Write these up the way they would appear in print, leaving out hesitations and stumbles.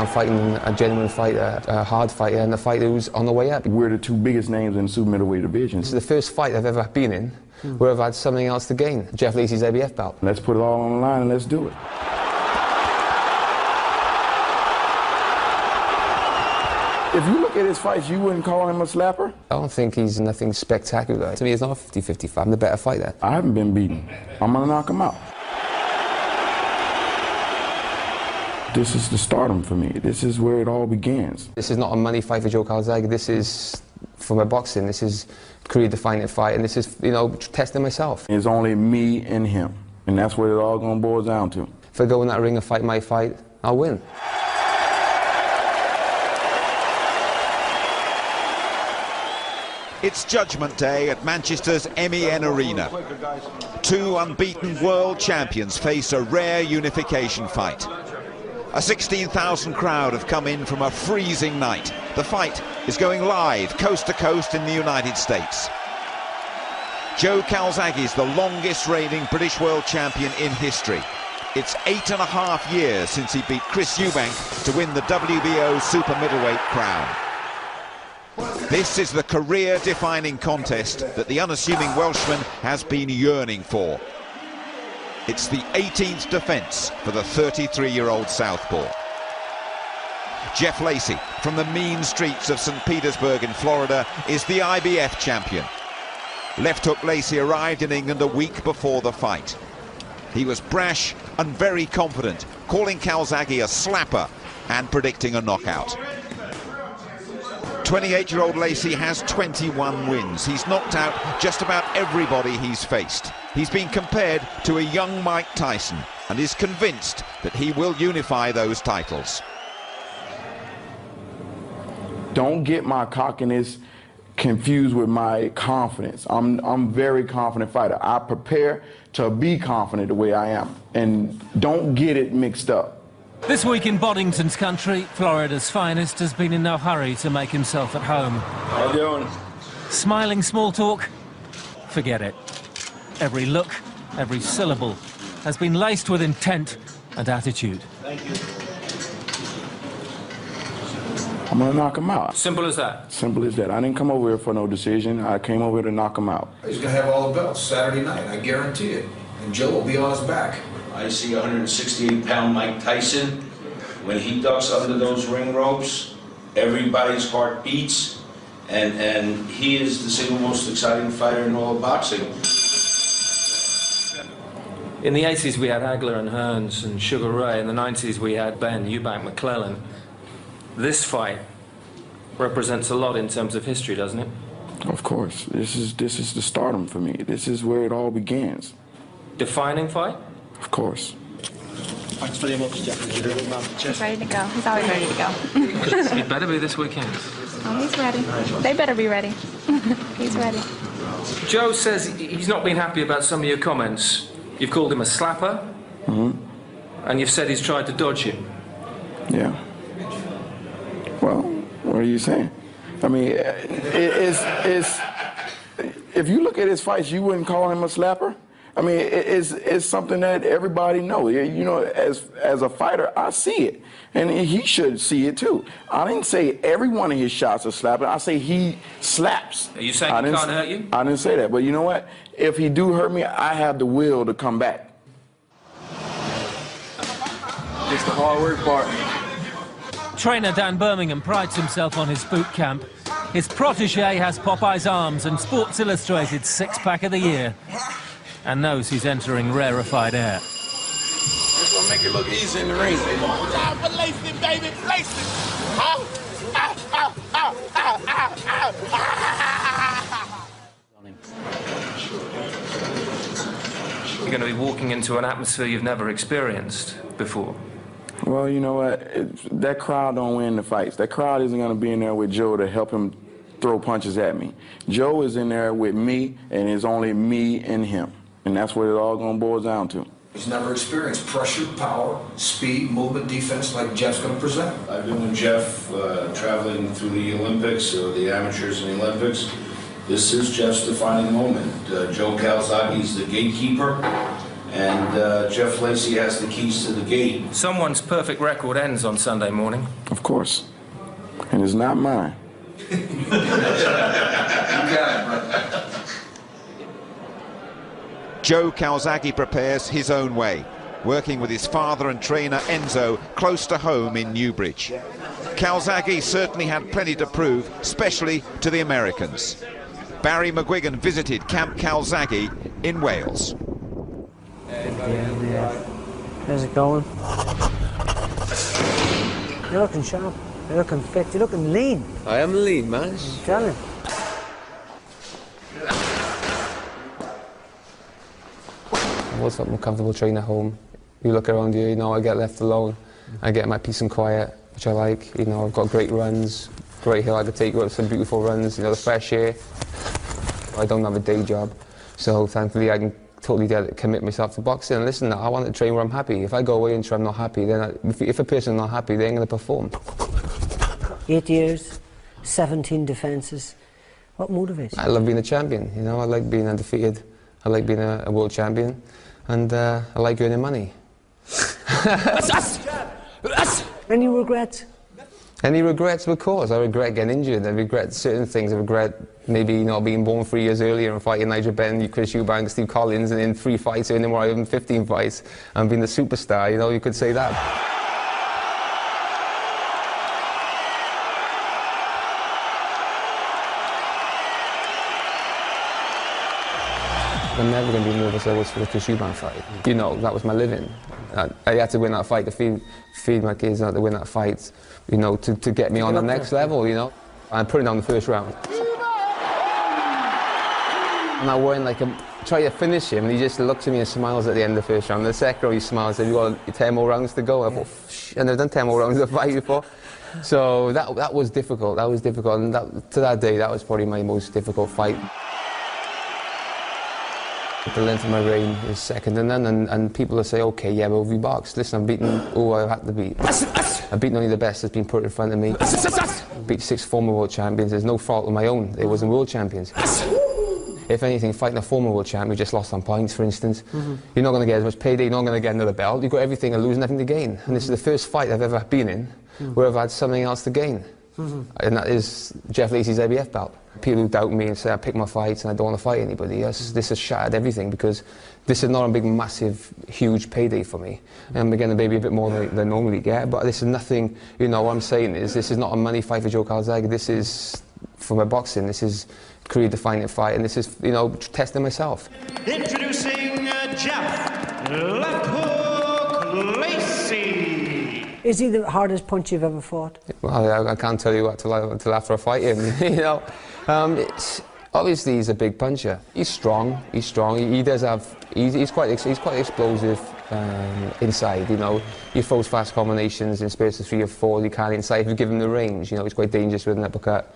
I'm fighting a genuine fighter, a hard fighter, and a fighter who's on the way up. We're the two biggest names in the super middleweight division. This is the first fight I've ever been in where I've had something else to gain. Jeff Lacy's ABF belt. Let's put it all on the line and let's do it. If you look at his fights, you wouldn't call him a slapper? I don't think he's nothing spectacular. To me, it's not a 50-50 fight. I'm the better fighter. I haven't been beaten. I'm going to knock him out. This is the stardom for me. This is where it all begins. This is not a money fight for Joe Calzaghe. This is for my boxing. This is career-defining fight, and this is, you know, testing myself. It's only me and him, and that's what it all going to boil down to. If I go in that ring and fight my fight, I'll win. It's Judgment Day at Manchester's MEN Arena. Two unbeaten world champions face a rare unification fight. A 16,000 crowd have come in from a freezing night. The fight is going live coast to coast in the United States. Joe Calzaghe is the longest reigning British world champion in history. It's 8.5 years since he beat Chris Eubank to win the WBO super middleweight crown. This is the career-defining contest that the unassuming Welshman has been yearning for. It's the 18th defence for the 33-year-old southpaw. Jeff Lacy, from the mean streets of St. Petersburg in Florida, is the IBF champion. Left hook Lacy arrived in England a week before the fight. He was brash and very confident, calling Calzaghe a slapper and predicting a knockout. 28-year-old Lacy has 21 wins. He's knocked out just about everybody he's faced. He's been compared to a young Mike Tyson and is convinced that he will unify those titles. Don't get my cockiness confused with my confidence. I'm a very confident fighter. I prepare to be confident the way I am, and don't get it mixed up. This week in Boddington's country, Florida's finest has been in no hurry to make himself at home. How you doing? Smiling small talk? Forget it. Every look, every syllable has been laced with intent and attitude. Thank you. I'm going to knock him out. Simple as that? Simple as that. I didn't come over here for no decision. I came over here to knock him out. He's going to have all the belts Saturday night, I guarantee it. And Joe will be on his back. I see 168-pound Mike Tyson. When he ducks under those ring ropes, everybody's heart beats, and he is the single most exciting fighter in all of boxing. In the 80s we had Hagler and Hearns and Sugar Ray. In the 90s we had Ben, Eubank, McClellan. This fight represents a lot in terms of history, doesn't it? Of course. This is the stardom for me. This is where it all begins. Defining fight? Of course. Thanks very much, Jeff. He's ready to go. He's always ready to go. He better be this weekend. Oh, he's ready. They better be ready. He's ready. Joe says he's not been happy about some of your comments. You've called him a slapper, and you've said he's tried to dodge you. Yeah. Well, what are you saying? I mean, if you look at his fights, you wouldn't call him a slapper? I mean, it's something that everybody knows. You know, as a fighter, I see it, and he should see it too. I didn't say every one of his shots are slapping. I say he slaps. Are you saying he can't hurt you? I didn't say that, but you know what? If he do hurt me, I have the will to come back. Just the hard work part. Trainer Dan Birmingham prides himself on his boot camp. His protege has Popeye's arms and Sports Illustrated's six-pack of the year, and knows he's entering rarefied air. This will make it look easy in the ring. Time for Lacy, baby, Lacy. Ow, ow, ow, ow, ow, ow, ow. You're going to be walking into an atmosphere you've never experienced before. Well, you know what? That crowd don't win the fights. That crowd isn't going to be in there with Joe to help him throw punches at me. Joe is in there with me, and it's only me and him. And that's what it all going to boil down to. He's never experienced pressure, power, speed, movement, defense like Jeff's going to present. I've been with Jeff traveling through the Olympics, or the amateurs in the Olympics. This is Jeff's defining moment. Joe Calzaghe is the gatekeeper, and Jeff Lacy has the keys to the gate. Someone's perfect record ends on Sunday morning. Of course. And it's not mine. You got it, bro. Joe Calzaghe prepares his own way, working with his father and trainer Enzo close to home in Newbridge. Calzaghe certainly had plenty to prove, especially to the Americans. Barry McGuigan visited Camp Calzaghe in Wales. How's it going? You're looking sharp, you're looking fit, you're looking lean. I am lean, man. I'm telling you. I was more comfortable training at home. You look around you, you know, I get left alone. I get my peace and quiet, which I like. You know, I've got great runs, great hill I could take you on some beautiful runs, you know, the fresh air. I don't have a day job, so thankfully I can totally commit myself to boxing. And listen, I want to train where I'm happy. If I go away and try I'm not happy, then if a person's not happy, they ain't going to perform. 8 years, 17 defences. What motivates you? I love being a champion, you know, I like being undefeated. I like being a world champion, and I like earning money. Any regrets? Any regrets? Of course. I regret getting injured. I regret certain things. I regret maybe not being born 3 years earlier and fighting Nigel Benn, Chris Eubank, Steve Collins, and in 3 fights earning more than 15 fights and being the superstar. You know, you could say that. I'm never going to be nervous as I was for the Chris Eubank fight. You know, that was my living. I had to win that fight to feed my kids, I had to win that fight, you know, to get me on the next level, you know. I put it on the first round. And I went like, try to finish him, and he just looks at me and smiles at the end of the first round. The second round he smiles, and you've got 10 more rounds to go. I thought, I've never done 10 more rounds of a fight before. So that was difficult, and to that day, that was probably my most difficult fight. The length of my reign is second to none, and people will say, okay, yeah, but we boxed. Listen, I've beaten who I had to beat. I've beaten only the best that's been put in front of me. I've beat 6 former world champions. There's no fault of my own. They wasn't world champions. If anything, fighting a former world champion who just lost on points, for instance, you're not going to get as much payday, you're not going to get another belt. You've got everything to lose, nothing to gain. And this is the first fight I've ever been in where I've had something else to gain. And that is Jeff Lacy's IBF belt. People who doubt me and say I pick my fights and I don't want to fight anybody, this has shattered everything, because this is not a big, massive, huge payday for me. I'm getting maybe a bit more than I normally get, but this is nothing, you know, what I'm saying is this is not a money fight for Joe Calzaghe. This is for my boxing. This is career-defining fight, and this is, you know, testing myself. Introducing Jeff Left Hook Lacy. Is he the hardest punch you've ever fought? Well, I can't tell you what until after I fight him, you know. Obviously he's a big puncher. He's strong. He does have. He's quite explosive inside. You know, he throws fast combinations in space of 3 or 4. He can inside if you give him the range. You know, he's quite dangerous with an uppercut.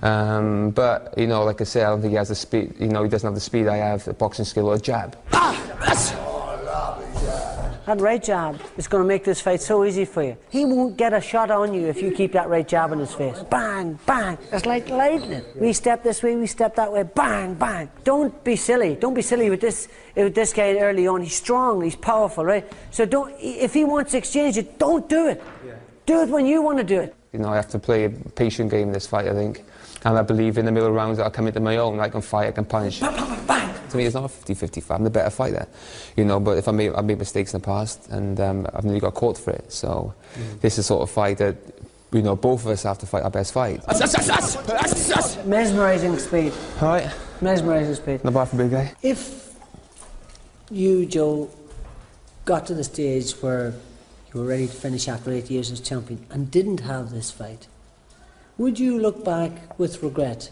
But you know, like I said, I don't think he has the speed. You know, he doesn't have the speed I have, the boxing skill or a jab. That right jab is going to make this fight so easy for you. He won't get a shot on you if you keep that right jab in his face. Bang, bang. It's like lightning. We step this way, we step that way. Bang, bang. Don't be silly. Don't be silly with this guy early on. He's strong, he's powerful, right? So if he wants to exchange it, don't do it. Yeah. Do it when you want to do it. You know, I have to play a patient game in this fight, I think. And I believe in the middle rounds that I'll come into my own. I can fight, I can punish. Bang, bang, bang. To me, it's not a 50-50 fight. I'm the better fighter, you know. But if I've made mistakes in the past, and I've nearly got caught for it. So this is the sort of fight that, you know, both of us have to fight our best fight. Mesmerising speed. All right. Mesmerising speed. Not bad for a big guy. If you, Joe, got to the stage where you were ready to finish after 8 years as champion and didn't have this fight, would you look back with regret?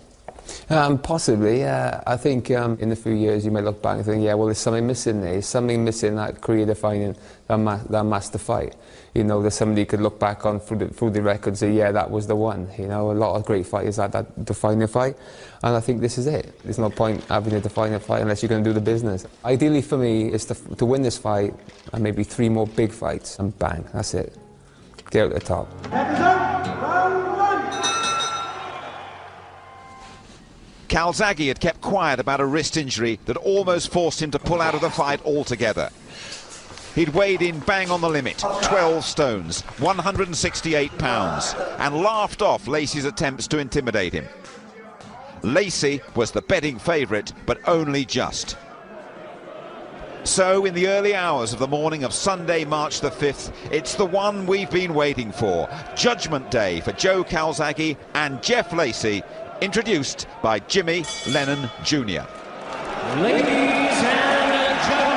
Possibly, yeah. I think in a few years you might look back and think, yeah, well, there's something missing there. There's something missing that career-defining, that master fight. You know, there's somebody you could look back on through the records and say, yeah, that was the one. You know, a lot of great fighters had that defining fight, and I think this is it. There's no point having a defining fight unless you're going to do the business. Ideally for me is to win this fight and maybe 3 more big fights, and bang, that's it. Get out at the top. Calzaghe had kept quiet about a wrist injury that almost forced him to pull out of the fight altogether. He'd weighed in bang on the limit, 12 stones, 168 pounds, and laughed off Lacy's attempts to intimidate him. Lacy was the betting favourite, but only just. So, in the early hours of the morning of Sunday, March the 5th, it's the one we've been waiting for. Judgment Day for Joe Calzaghe and Jeff Lacy, introduced by Jimmy Lennon Jr. Ladies and gentlemen, the time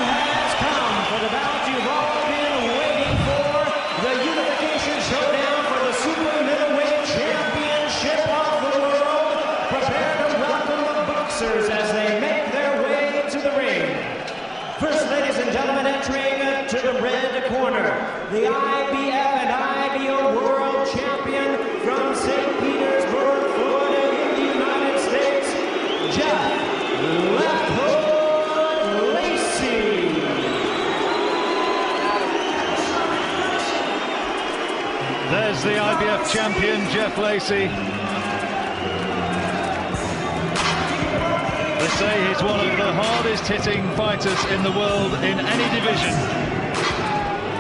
has come for the bout you've all been waiting for. The unification showdown for the super middleweight championship of the world. Prepare to welcome the boxers as they make their way to the ring. First, ladies and gentlemen, entering to the red corner, the IBF and IBO world champion from St. Petersburg, Florida, in the United States, Jeff "Left Hook" Lacy. There's the IBF champion, Jeff Lacy. They say he's one of the hardest hitting fighters in the world in any division.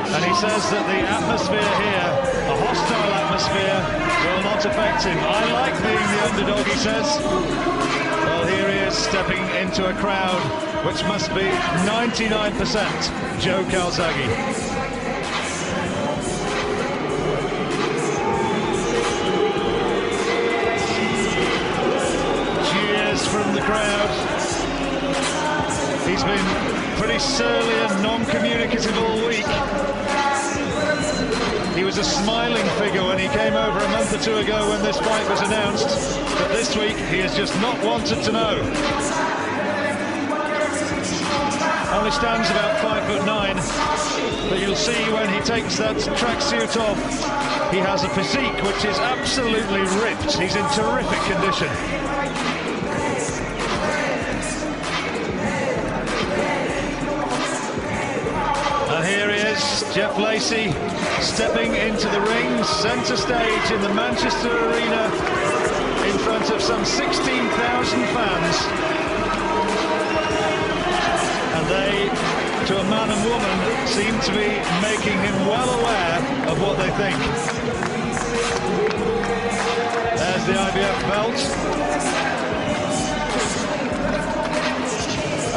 And he says that the atmosphere here, a hostile atmosphere, will not affect him. I like being the underdog, he says. Well, here he is stepping into a crowd which must be 99% Joe Calzaghe. From the crowd. He's been pretty surly and non-communicative all week. He was a smiling figure when he came over a month or two ago when this fight was announced, but this week he has just not wanted to know. Only stands about 5'9", but you'll see when he takes that tracksuit off, he has a physique which is absolutely ripped. He's in terrific condition. Here he is, Jeff Lacy, stepping into the ring, centre stage in the Manchester Arena, in front of some 16,000 fans. And they, to a man and woman, seem to be making him well aware of what they think. There's the IBF belt.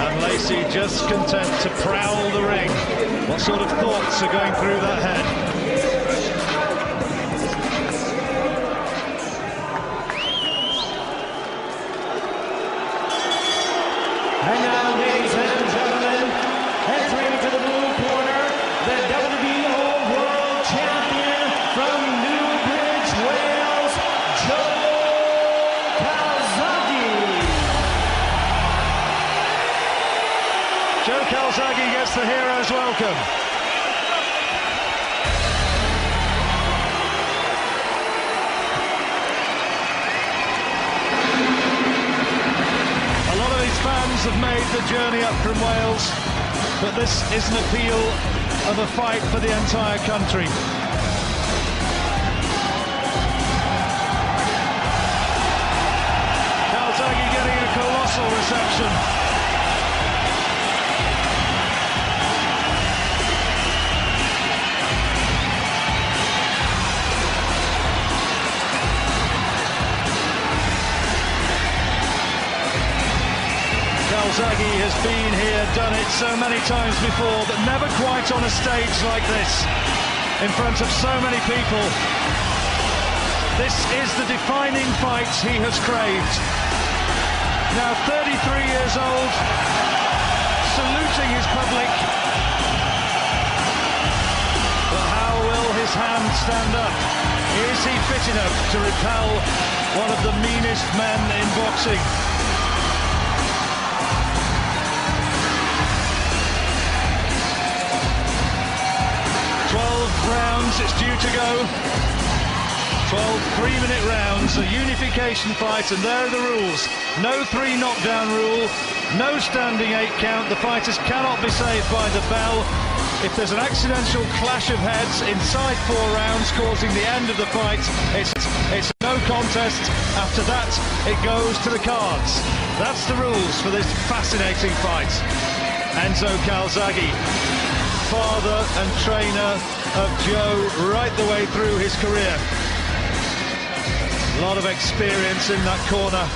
And Lacy just content to prowl the ring. What sort of thoughts are going through that head? And now, ladies and gentlemen, entering to the blue corner, the WBO World Champion from Newbridge, Wales, Joe Calzaghe. Joe Calzaghe gets the hero's welcome. A lot of these fans have made the journey up from Wales, but this is an appeal of a fight for the entire country. Calzaghe getting a colossal reception. Calzaghe has been here, done it so many times before, but never quite on a stage like this, in front of so many people. This is the defining fight he has craved. Now 33 years old, saluting his public. But how will his hand stand up? Is he fit enough to repel one of the meanest men in boxing? 12 rounds it's due to go. 12 3-minute rounds, a unification fight, and there are the rules. No 3 knockdown rule, no standing 8 count. The fighters cannot be saved by the bell. If there's an accidental clash of heads inside 4 rounds causing the end of the fight, it's no contest. After that, it goes to the cards. That's the rules for this fascinating fight. Enzo Calzaghe, father and trainer of Joe right the way through his career. A lot of experience in that corner.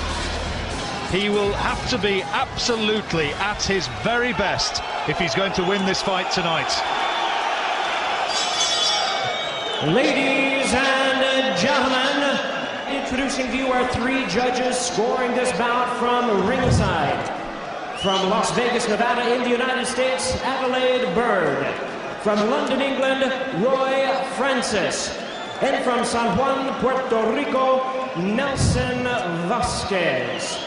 He will have to be absolutely at his very best if he's going to win this fight tonight. Ladies and gentlemen, introducing to you our 3 judges scoring this bout from ringside. From Las Vegas, Nevada in the United States, Adelaide Bird. From London, England, Roy Francis. And from San Juan, Puerto Rico, Nelson Vasquez.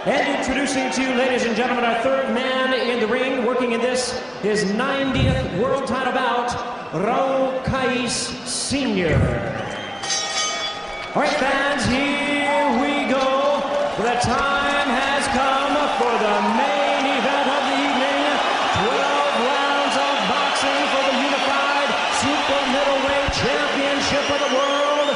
And introducing to you, ladies and gentlemen, our 3rd man in the ring, working in this, his 90th world title bout, Raul Cais Sr. All right, fans, here we go. The time has come for the main event of the evening. 12 rounds of boxing for the unified super middleweight championship of the world.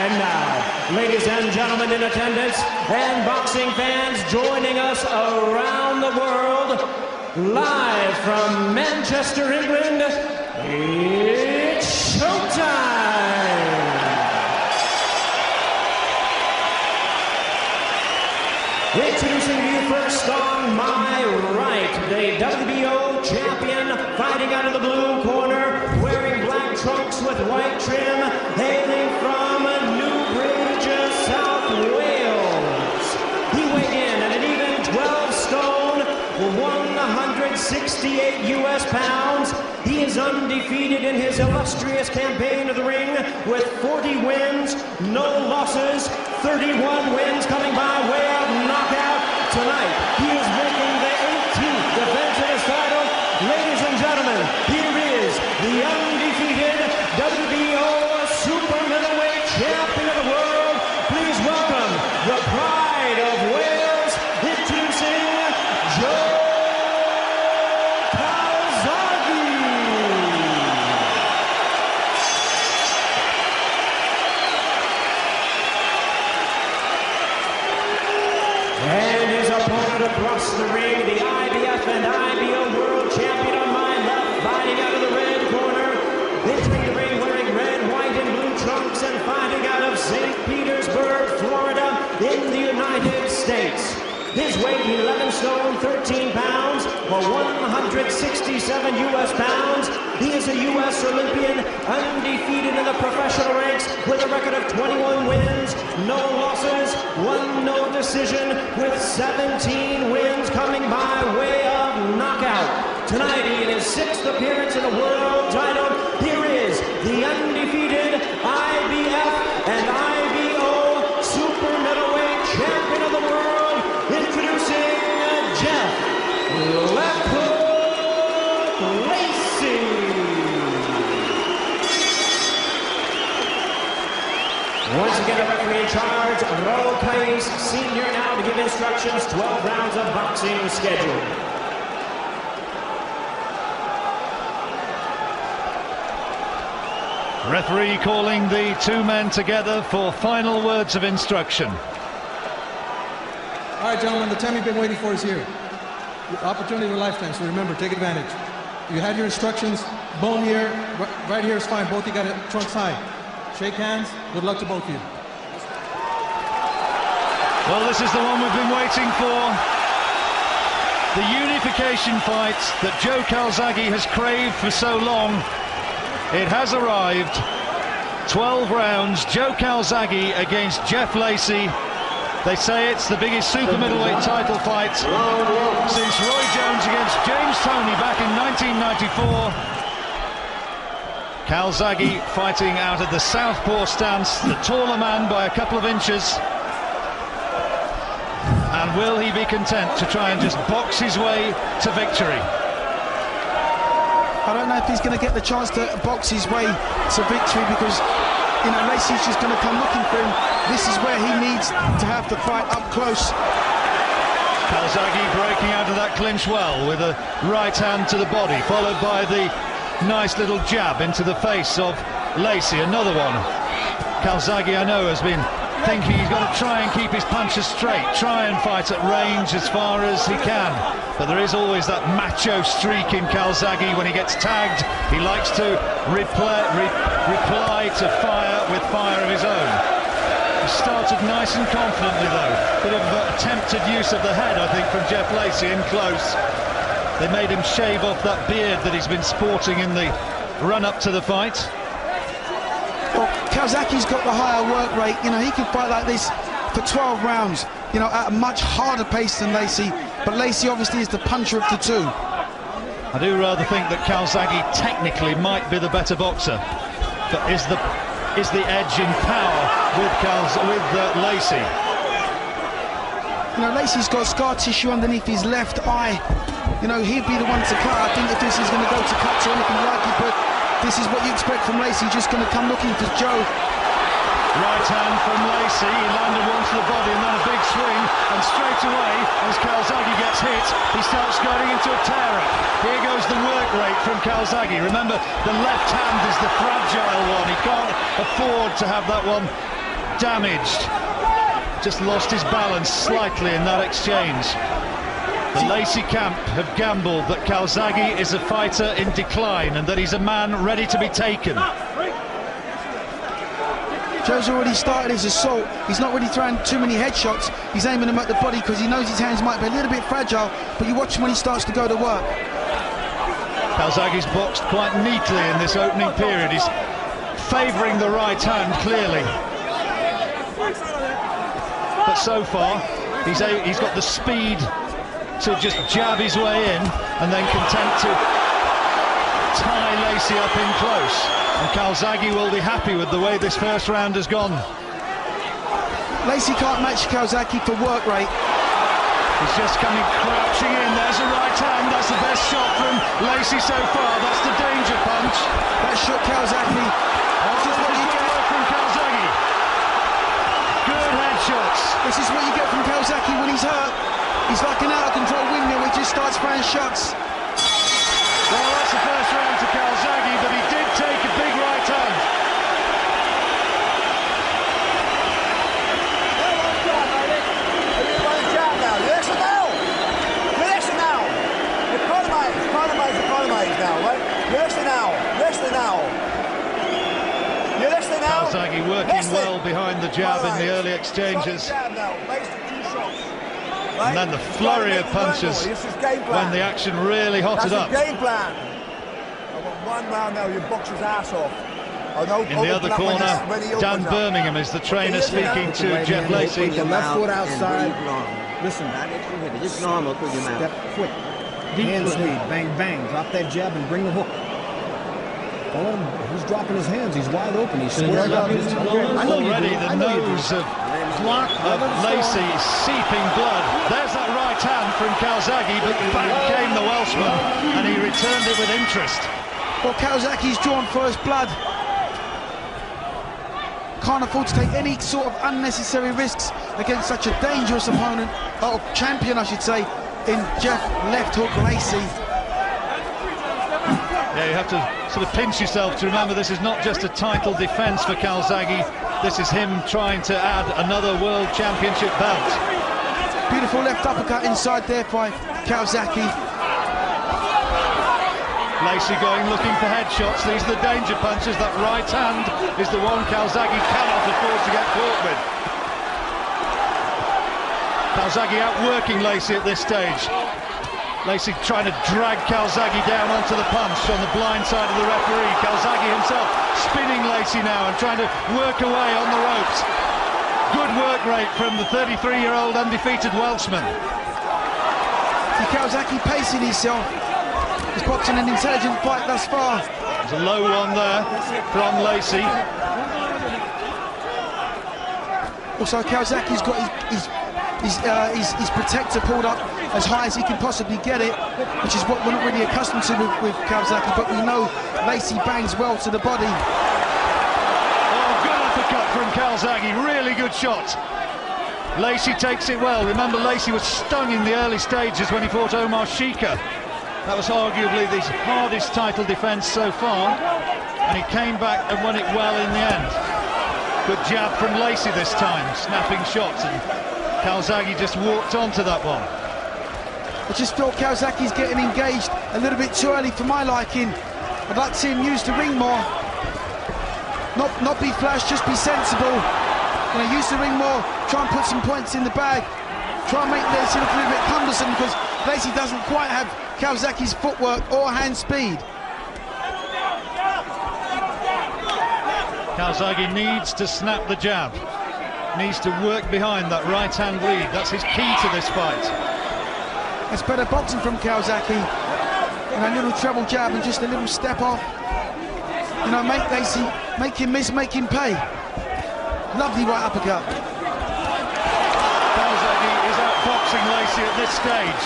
And now, ladies and gentlemen in attendance and boxing fans joining us around the world, live from Manchester, England, it's showtime! Introducing to you first on my right, the WBO champion, fighting out of the blue corner, wearing black trunks with white trim, hailing from Newbridge, South Wales. He weighed in at an even 12 stone, 168 US pounds. He is undefeated in his illustrious campaign of the ring with 40 wins, no losses, 31 wins coming by way of knockout. Tonight, he is making the 18th defense of his title. Ladies and gentlemen, here is the undefeated WBO super middleweight champion of the world. Please welcome the pride of Wales, introducing Joe across the ring, the IBF and IBO world champion on my left, fighting out of the red corner, entering the ring wearing red, white, and blue trunks and fighting out of St. Petersburg, Florida, in the United States. His weight, 11 stone, 13 pounds, or 167 US pounds. He is a US Olympian, undefeated in the professional ranks with a record of 21 wins, no losses, 1 no decision, with 17 wins coming by way of knockout. Tonight, in his 6th appearance in a world title, here is the undefeated IBF and IBO super middleweight champion of the world, introducing Jeff Lacy. Once again, the referee in charge, Raul Cais Sr. now to give instructions. 12 rounds of boxing scheduled. Referee calling the 2 men together for final words of instruction. All right, gentlemen, the time you've been waiting for is here. The opportunity of a lifetime, so remember, take advantage. You had your instructions, bone here, right here is fine. Both you got it trunks high. Shake hands, good luck to both of you. Well, this is the one we've been waiting for. The unification fight that Joe Calzaghe has craved for so long. It has arrived. 12 rounds, Joe Calzaghe against Jeff Lacy. They say it's the biggest super middleweight title fight since Roy Jones against James Toney back in 1994. Calzaghe fighting out of the southpaw stance, the taller man by a couple of inches. And will he be content to try and just box his way to victory? I don't know if he's going to get the chance to box his way to victory, because, you know, Lacy's just going to come looking for him. This is where he needs to have the fight up close. Calzaghe breaking out of that clinch well with a right hand to the body, followed by the nice little jab into the face of Lacy. Another one. Calzaghe, I know, has been thinking he's got to try and keep his punches straight, try and fight at range as far as he can. But there is always that macho streak in Calzaghe. When he gets tagged, he likes to reply to fire with fire of his own. He started nice and confidently though. Bit of attempted use of the head, I think, from Jeff Lacy in close. They made him shave off that beard that he's been sporting in the run-up to the fight. Well, Calzaghe's got the higher work rate. You know, he can fight like this for 12 rounds, you know, at a much harder pace than Lacy. But Lacy obviously is the puncher of the two. I do rather think that Calzaghe technically might be the better boxer, but is the edge in power with Lacy. You know, Lacy's got scar tissue underneath his left eye. You know, he'd be the one to cut. I think if this is going to go to cuts or anything like it, but this is what you expect from Lacy, just going to come looking for Joe. Right hand from Lacy, he landed one to the body and then a big swing, and straight away, as Calzaghe gets hit, he starts going into a tear-up. Here goes the work rate from Calzaghe. Remember, the left hand is the fragile one. He can't afford to have that one damaged. Just lost his balance slightly in that exchange. The Lacy camp have gambled that Calzaghe is a fighter in decline and that he's a man ready to be taken. Joe's already started his assault. He's not really throwing too many headshots. He's aiming them at the body because he knows his hands might be a little bit fragile, but you watch him when he starts to go to work. Calzaghe's boxed quite neatly in this opening period. He's favouring the right hand clearly. But so far, he's got the speed to just jab his way in and then content to tie Lacy up in close. And Calzaghe will be happy with the way this first round has gone. Lacy can't match Calzaghe for work rate. He's just coming crouching in. There's a right hand. That's the best shot from Lacy so far. That's the danger punch. That shot Calzaghe. This is what you get from Calzaghe. Good headshots. This is what you get from Calzaghe when he's hurt. He's like an out-of-control windmill. He just starts throwing shots. Well, that's the first round to Calzaghe, but he did take a big right hand. Calzaghe working well behind the jab in the early exchanges. And then the flurry of punches when the action really hotted up. Game plan. One round now, you box his ass off. In the other corner, Dan Birmingham is the trainer speaking to Jeff Lacy. Your left foot outside. Listen, step quick. Hand speed, bang, bang. Drop that jab and bring the hook. He's dropping his hands. He's wide open. He's squared up. Already the nose of Lacy seeping blood. There's that right hand from Calzaghe, but back came the Welshman, and he returned it with interest. Well, Calzaghe's drawn first blood. Can't afford to take any sort of unnecessary risks against such a dangerous opponent, or champion, I should say, in Jeff Left Hook Lacy. Yeah, you have to sort of pinch yourself to remember this is not just a title defence for Calzaghe. This is him trying to add another World Championship belt. Beautiful left uppercut inside there by Calzaghe. Lacy going looking for headshots. These are the danger punches. That right hand is the one Calzaghe cannot afford to get caught with. Calzaghe outworking Lacy at this stage. Lacy trying to drag Calzaghe down onto the punch on the blind side of the referee. Calzaghe himself spinning Lacy now and trying to work away on the ropes. Good work rate from the 33-year-old undefeated Welshman. See Calzaghe pacing himself. He's boxing an intelligent fight thus far. There's a low one there from Lacy. Also, Calzaghe's got his protector pulled up as high as he can possibly get it, which is what we're not really accustomed to with Calzaghe, but we know Lacy bangs well to the body. Oh, good uppercut from Calzaghe, really good shot. Lacy takes it well. Remember, Lacy was stung in the early stages when he fought Omar Shika. That was arguably the hardest title defence so far, and he came back and won it well in the end. Good jab from Lacy this time, snapping shots, and Calzaghe just walked onto that one. I just feel Calzaghe's getting engaged a little bit too early for my liking. I'd like to see him use the ring more. Not be flash, just be sensible. You know, use the ring more, try and put some points in the bag. Try and make Lacy look a little bit cumbersome, because Lacy doesn't quite have Calzaghe's footwork or hand speed. Calzaghe needs to snap the jab. Needs to work behind that right-hand lead. That's his key to this fight. That's better boxing from Calzaghe. You know, a little treble jab and just a little step off. You know, make Lacy, make him miss, make him pay. Lovely right uppercut. Calzaghe is outboxing Lacy at this stage.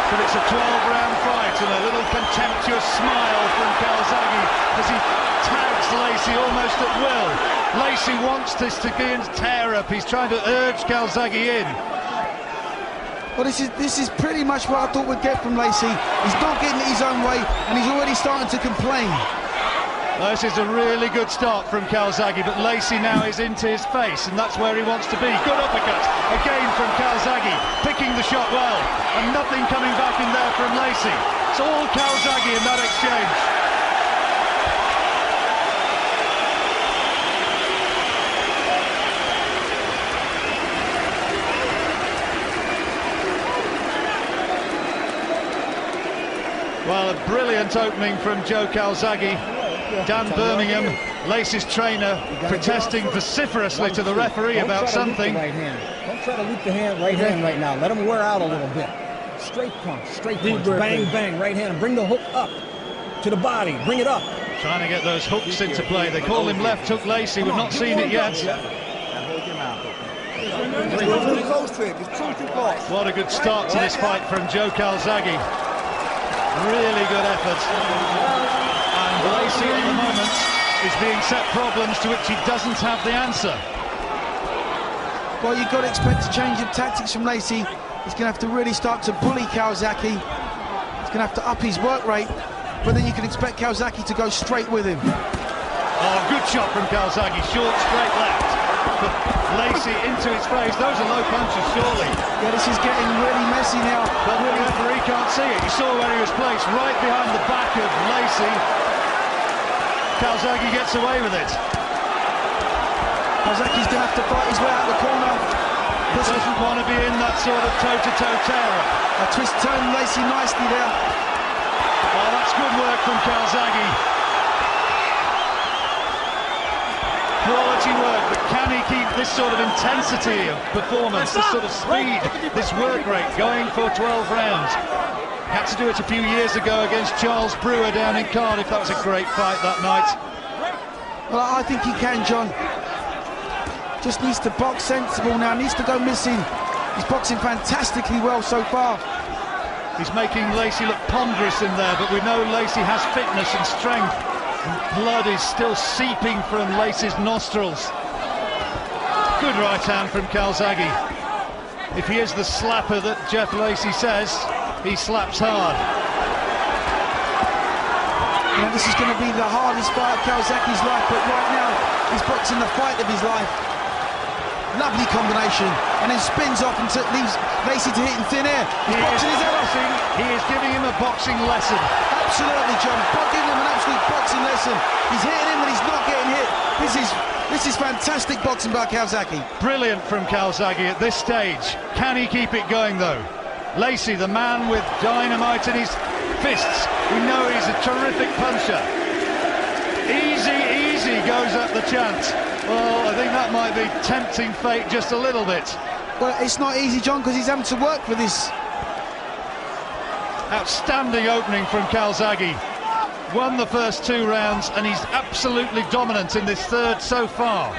But it's a 12-round fight, and a little contemptuous smile from Calzaghe as he tags Lacy almost at will. Lacy wants this to be in tear-up. He's trying to urge Calzaghe in. Well, this is pretty much what I thought we'd get from Lacy. He's not getting it his own way, and he's already starting to complain. This is a really good start from Calzaghe, but Lacy now is into his face, and that's where he wants to be. Good uppercut, again from Calzaghe, picking the shot well, and nothing coming back in there from Lacy. It's all Calzaghe in that exchange. Well, a brilliant opening from Joe Calzaghe. Dan Birmingham, Lacy's trainer, protesting vociferously to the referee about something. Right hand. Don't try to loop the right hand right now. Let him wear out a little bit. Straight punch, bang, bang, right hand. Bring the hook up to the body. Bring it up. Trying to get those hooks into play. They call him left hook Lacy. We've not seen it yet. What a good start to this fight from Joe Calzaghe. Really good effort. And Lacy at the moment is being set problems to which he doesn't have the answer. Well, you've got to expect a change of tactics from Lacy. He's going to have to really start to bully Calzaghe. He's going to have to up his work rate, but then you can expect Calzaghe to go straight with him. Oh, good shot from Calzaghe, short, straight left. But Lacy into his face. Those are low punches, surely. Yeah, this is getting really messy now. But the referee can't see it. You saw where he was placed, right behind the back of Lacy. Calzaghe gets away with it. Calzaghe's going to have to fight his way out the corner. Doesn't want to be in that sort of toe-to-toe tear-up. A twist turned Lacy nicely there. Oh, that's good work from Calzaghe. Quality work, but can he keep this sort of intensity of performance, this sort of speed, this work rate going for 12 rounds? Had to do it a few years ago against Charles Brewer down in Cardiff. That was a great fight that night. Well, I think he can, John. Just needs to box sensible now, needs to go missing. He's boxing fantastically well so far. He's making Lacy look ponderous in there, but we know Lacy has fitness and strength. And blood is still seeping from Lacy's nostrils. Good right hand from Calzaghe. If he is the slapper that Jeff Lacy says, he slaps hard. You know, this is going to be the hardest fight of Calzaghe's life, but right now he's boxing the fight of his life. Lovely combination, and then spins off and leaves Lacy to hit in thin air. He's boxing his head off. He is giving him a boxing lesson. Absolutely, John. Giving him an absolute boxing lesson. He's hitting him and he's not getting hit. This is fantastic boxing by Calzaghe. Brilliant from Calzaghe at this stage. Can he keep it going though? Lacy, the man with dynamite in his fists. We know he's a terrific puncher. Easy, easy goes up the chant. Well, I think that might be tempting fate just a little bit. Well, it's not easy, John, because he's having to work for this. Outstanding opening from Calzaghe. Won the first 2 rounds, and he's absolutely dominant in this third so far.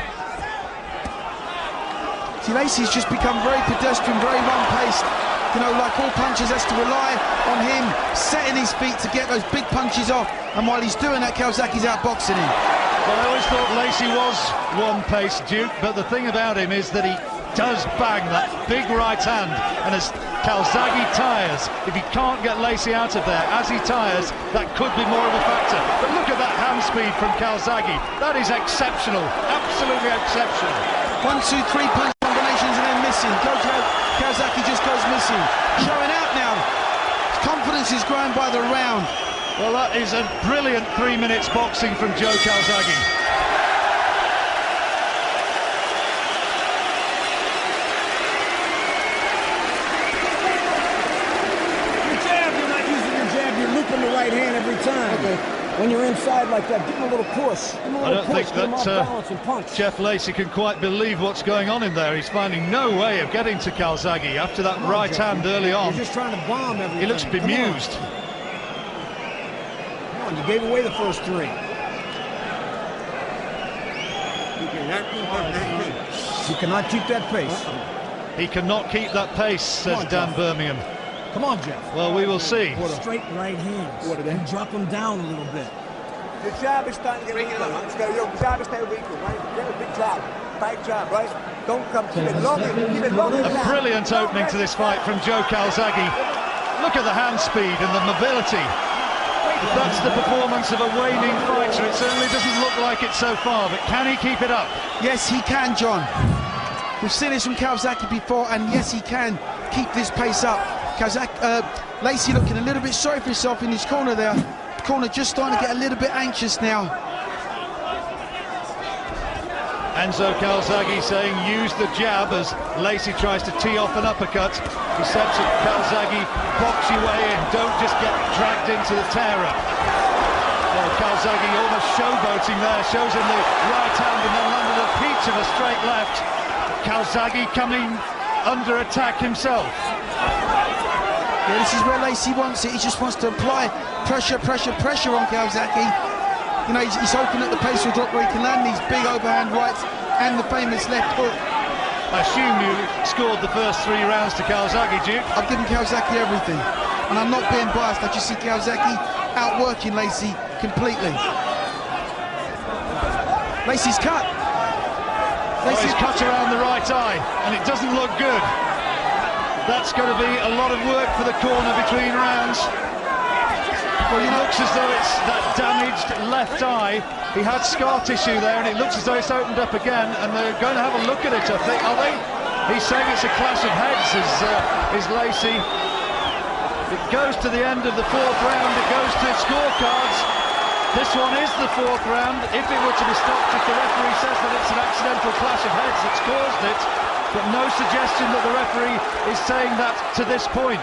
See, Lacy's just become very pedestrian, very one-paced. You know, like all punchers, has to rely on him setting his feet to get those big punches off. And while he's doing that, Calzaghe's outboxing him. Well, I always thought Lacy was one-paced, Duke, but the thing about him is that he does bang that big right hand, and as Calzaghe tires, if he can't get Lacy out of there, as he tires, that could be more of a factor. But look at that hand speed from Calzaghe. That is exceptional, absolutely exceptional. 1, 2, 3 punch combinations and then missing. Calzaghe just goes missing. Showing out now. His confidence is growing by the round. Well, that is a brilliant 3 minutes boxing from Joe Calzaghe. The right hand every time. Okay. When you're inside like that, give him a little push. I don't think that Jeff Lacy can quite believe what's going on in there. He's finding no way of getting to Calzaghe after that right hand early on. You're just trying to bomb everything. He looks bemused. Come on, you gave away the first 3. You cannot keep that pace. He cannot keep that pace, says Dan Birmingham. Come on, Jeff. Well, we will see. Straight right hands. And drop them down a little bit. The jab is starting to get weaker. Your jab is starting weaker, right? Get a big jab. Tight jab, right? Don't come. Keep it long. Keep it long. A brilliant opening to this fight from Joe Calzaghe. Look at the hand speed and the mobility. If that's the performance of a waning fighter, it certainly doesn't look like it so far, but can he keep it up? Yes, he can, John. We've seen this from Calzaghe before, and yes, he can keep this pace up. Lacy looking a little bit sorry for himself in his corner there. The corner just starting to get a little bit anxious now. Enzo Calzaghe saying use the jab as Lacy tries to tee off an uppercut. He said to Calzaghe, box your way in, don't just get dragged into the tear-up. Well, Calzaghe almost showboating there, shows him the right hand and then landed a peach of a straight left. Calzaghe coming under attack himself. Yeah, this is where Lacy wants it. He just wants to apply pressure on Calzaghe. You know, he's hoping that the pace will drop where he can land these big overhand rights and the famous left hook. I assume you scored the first 3 rounds to Calzaghe, Duke? I've given Calzaghe everything. And I'm not being biased. I just see Calzaghe outworking Lacy completely. Lacy's cut. Lacy's cut around the right eye, and it doesn't look good. That's going to be a lot of work for the corner between rounds. Well, it looks as though it's that damaged left eye. He had scar tissue there, and it looks as though it's opened up again, and they're going to have a look at it, I think. Are they? He's saying it's a clash of heads, is Lacy. It goes to the end of the 4th round, it goes to scorecards. This one is the 4th round. If it were to be stopped, if the referee says that it's an accidental clash of heads that's caused it, but no suggestion that the referee is saying that to this point.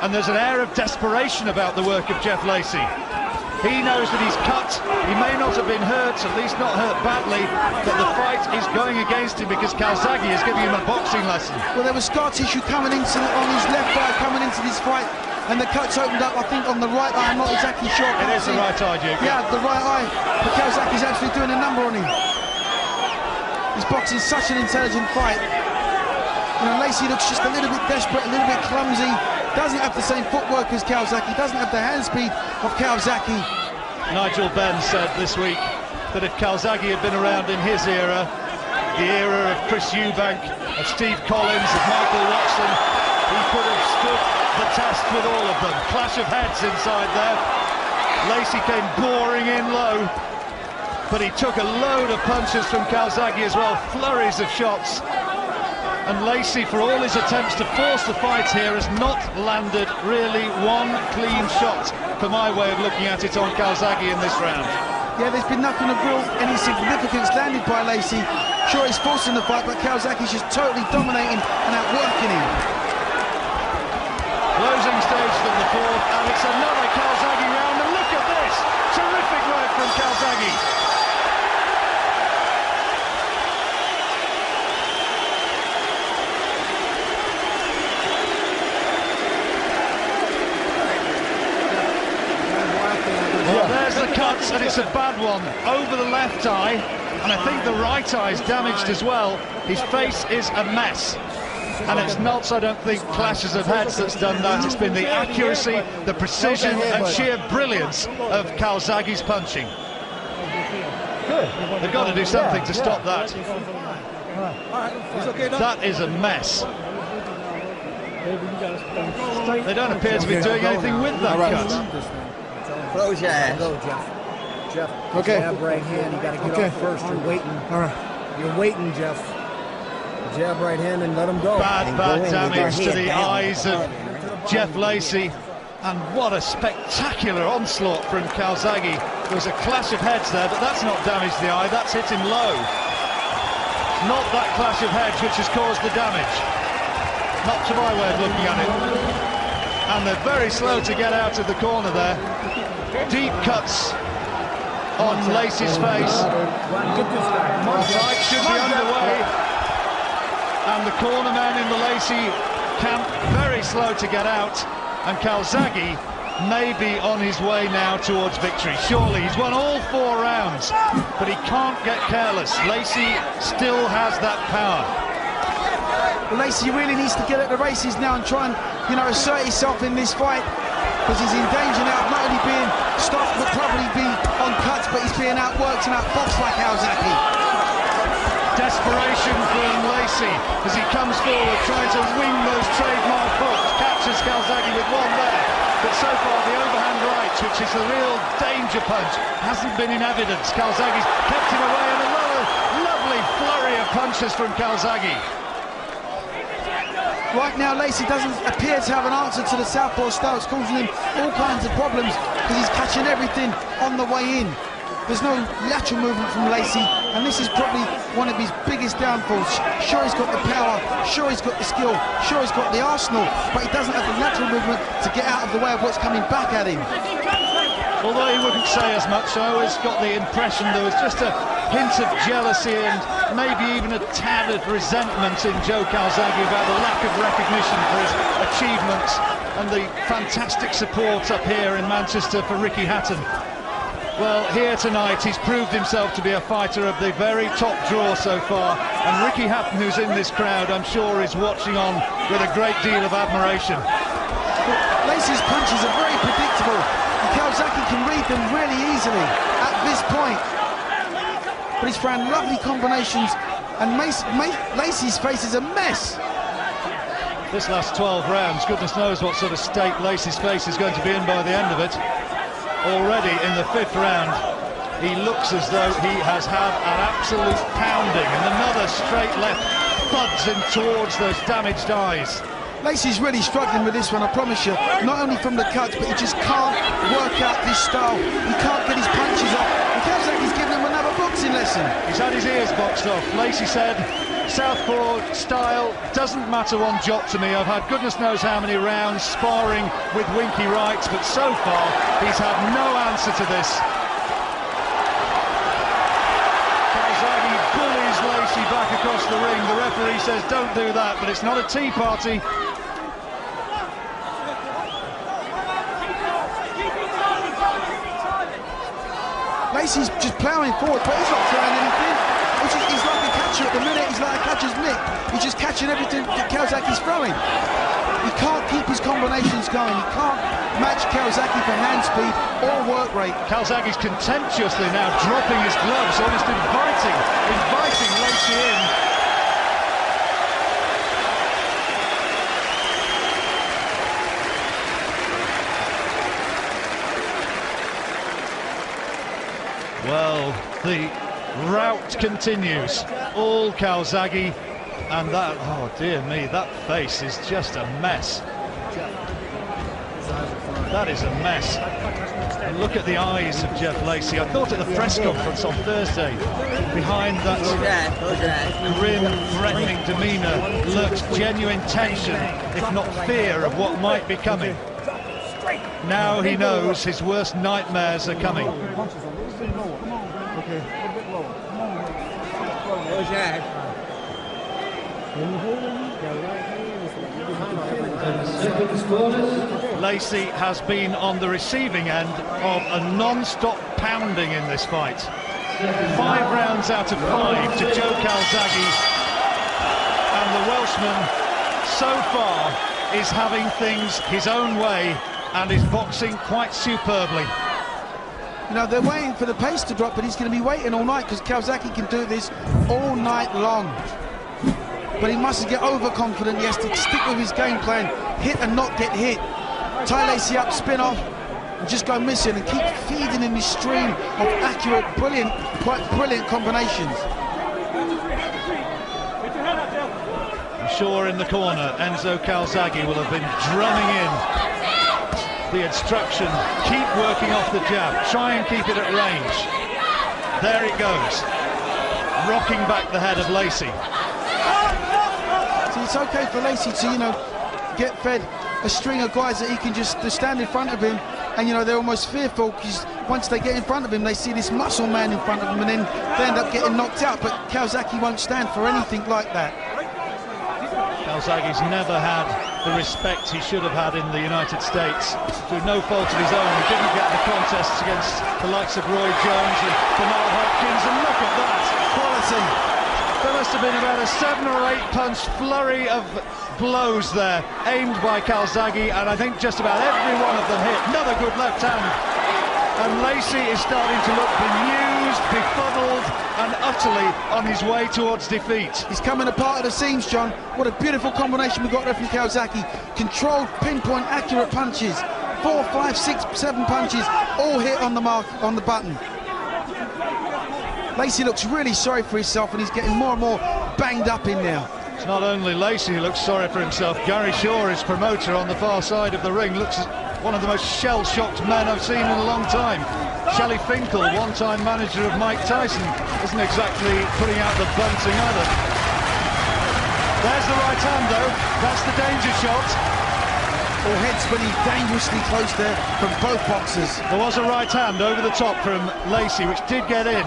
And there's an air of desperation about the work of Jeff Lacy. He knows that he's cut, he may not have been hurt, at least not hurt badly, but the fight is going against him because Calzaghe is giving him a boxing lesson. Well, there was scar tissue coming into on his left eye coming into this fight, and the cut's opened up, I think, on the right eye. I'm not exactly sure. It is the right eye, Duke. Yeah, the right eye. But Calzaghe's actually doing a number on him. He's boxing such an intelligent fight. You know, Lacy looks just a little bit desperate, a little bit clumsy. Doesn't have the same footwork as Calzaghe. Doesn't have the hand speed of Calzaghe. Nigel Benn said this week that if Calzaghe had been around in his era, the era of Chris Eubank, of Steve Collins, of Michael Watson, he could have stood the test with all of them. Clash of heads inside there. Lacy came boring in low, but he took a load of punches from Calzaghe as well, flurries of shots. And Lacy, for all his attempts to force the fight here, has not landed really one clean shot, for my way of looking at it, on Calzaghe in this round. Yeah, there's been nothing of real any significance landed by Lacy. Sure, he's forcing the fight, but Calzaghe's just totally dominating and outworking him. Closing stage from the 4th, and it's another Calzaghe round, and look at this! Terrific work from Calzaghe. Well, there's the cut, and it's a bad one over the left eye, and I think the right eye is damaged as well. His face is a mess, and it's not, I don't think, clashes of heads that's done that. It's been the accuracy, the precision and sheer brilliance of Calzaghe's punching. They've got to do something to stop that. That is a mess. They don't appear to be doing anything with that cut. Close your eyes. Go, Jeff. Jeff, okay. Jab right hand. You got to get off first. You're waiting. All right. You're waiting, Jeff. Jab right hand and let him go. Bad damage to the eyes of Jeff Lacy. And what a spectacular onslaught from Calzaghe. There was a clash of heads there, but that's not damaged the eye. That's hit him low. Not that clash of heads which has caused the damage. Not to my way of looking at it. And they're very slow to get out of the corner there. Deep cuts on Lacy's face. The fight should be underway. And the cornerman in the Lacy camp very slow to get out. And Calzaghe may be on his way now towards victory. Surely, he's won all 4 rounds, but he can't get careless. Lacy still has that power. Lacy really needs to get at the races now and try and, you know, assert himself in this fight, because he's in danger now of not only being stopped but probably be on cuts, but he's being outworked and outboxed by Calzaghe. Desperation from Lacy as he comes forward, trying to wing those trademark hooks. Catches Calzaghe with one there, but so far the overhand right, which is the real danger punch, hasn't been in evidence. Calzaghe's kept him away, and another lovely flurry of punches from Calzaghe. Right now, Lacy doesn't appear to have an answer to the southpaw style. It's causing him all kinds of problems because he's catching everything on the way in. There's no lateral movement from Lacy, and this is probably one of his biggest downfalls. Sure, he's got the power, sure he's got the skill, sure he's got the arsenal, but he doesn't have the lateral movement to get out of the way of what's coming back at him. Although he wouldn't say as much, I always got the impression there was just a hint of jealousy and maybe even a tad of resentment in Joe Calzaghe about the lack of recognition for his achievements and the fantastic support up here in Manchester for Ricky Hatton. Well, here tonight he's proved himself to be a fighter of the very top draw so far, and Ricky Hatton, who's in this crowd, I'm sure is watching on with a great deal of admiration. Lacy's punches are very predictable, and Calzaghe can read them really easily at this point. But he's found lovely combinations, and Lacy's face is a mess. This last 12 rounds, goodness knows what sort of state Lacy's face is going to be in by the end of it. Already in the 5th round, he looks as though he has had an absolute pounding, and another straight left thuds him towards those damaged eyes. Lacy's really struggling with this one, I promise you. Not only from the cuts, but he just can't work out this style. He can't get his punches off. It feels like he's giving him another boxing lesson. He's had his ears boxed off. Lacy said, southpaw style doesn't matter one jot to me. I've had goodness knows how many rounds sparring with winky rights, but so far he's had no answer to this. Calzaghe bullies Lacy back across the ring. The referee says don't do that, but it's not a tea party. Lacy's just ploughing forward, but he's not throwing anything. He's like a catcher at the minute. He's like a catcher's mitt. He's just catching everything that Calzaghe's throwing. He can't keep his combinations going. He can't match Calzaghe for hand speed or work rate. Calzaghe's contemptuously now dropping his gloves, almost inviting Lacy in. Well, the rout continues. All Calzaghe, and that, oh dear me, that face is just a mess. That is a mess. And look at the eyes of Jeff Lacy. I thought at the press conference on Thursday, behind that grim, threatening demeanour lurks genuine tension, if not fear, of what might be coming. Now he knows his worst nightmares are coming. Lacy has been on the receiving end of a non-stop pounding in this fight. 5 rounds out of 5 to Joe Calzaghe, and the Welshman so far is having things his own way and is boxing quite superbly. You know, they're waiting for the pace to drop, but he's going to be waiting all night because Calzaghe can do this all night long. but he mustn't get overconfident. He has to stick with his game plan, hit and not get hit. Tie Lacy up, spin off, and just go missing, and keep feeding him this stream of accurate, brilliant, quite brilliant combinations. I'm sure in the corner, Enzo Calzaghe will have been drumming in the instruction, keep working off the jab, try and keep it at range. There it goes, rocking back the head of Lacy. See, it's okay for Lacy to, you know, get fed a string of guys that he can just stand in front of him, and, you know, they're almost fearful because once they get in front of him, they see this muscle man in front of them, and then they end up getting knocked out. But Calzaghe won't stand for anything like that. Calzaghe's never had the respect he should have had in the United States through no fault of his own. He didn't get the contests against the likes of Roy Jones and Bernal Hopkins, and look at that quality. There must have been about a 7 or 8 punch flurry of blows there, aimed by Calzaghe, and I think just about every one of them hit. Another good left hand, and Lacy is starting to look bemused, befuddled, and utterly on his way towards defeat. He's coming apart at the seams, John. What a beautiful combination we got there from Calzaghe. Controlled, pinpoint, accurate punches. 4, 5, 6, 7 punches, all hit on the mark, on the button. Lacy looks really sorry for himself, and he's getting more and more banged up in now. It's not only Lacy who looks sorry for himself. Gary Shaw, his promoter on the far side of the ring, looks one of the most shell-shocked men I've seen in a long time. Shelley Finkel, one-time manager of Mike Tyson, isn't exactly putting out the bunting either. There's the right hand though, that's the danger shot. All head spinning dangerously close there from both boxers. There was a right hand over the top from Lacy, which did get in.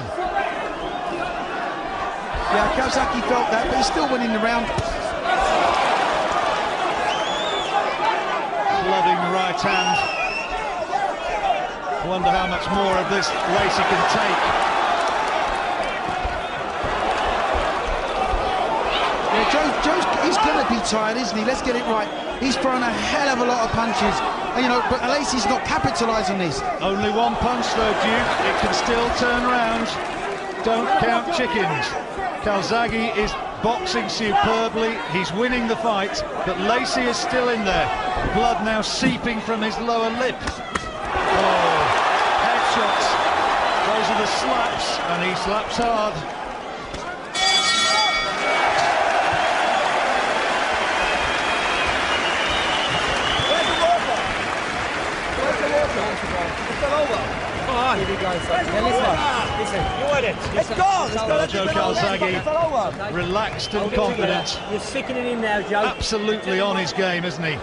Yeah, Calzaghe felt that, but he's still winning the round. Flooding right hand. I wonder how much more of this Lacy can take. Yeah, Joe's he's going to be tired, isn't he? Let's get it right. He's thrown a hell of a lot of punches, and, you know, but Lacy's not capitalised on this. Only one punch though, Duke. It can still turn around. Don't count chickens. Calzaghe is boxing superbly, he's winning the fight, but Lacy is still in there. Blood now seeping from his lower lip. Oh, headshots. Those are the slaps, and he slaps hard. Listen, you want it. Let's go. Joe Calzaghe, relaxed and confident. You're sickening him now, Joe. Absolutely on his game, isn't he?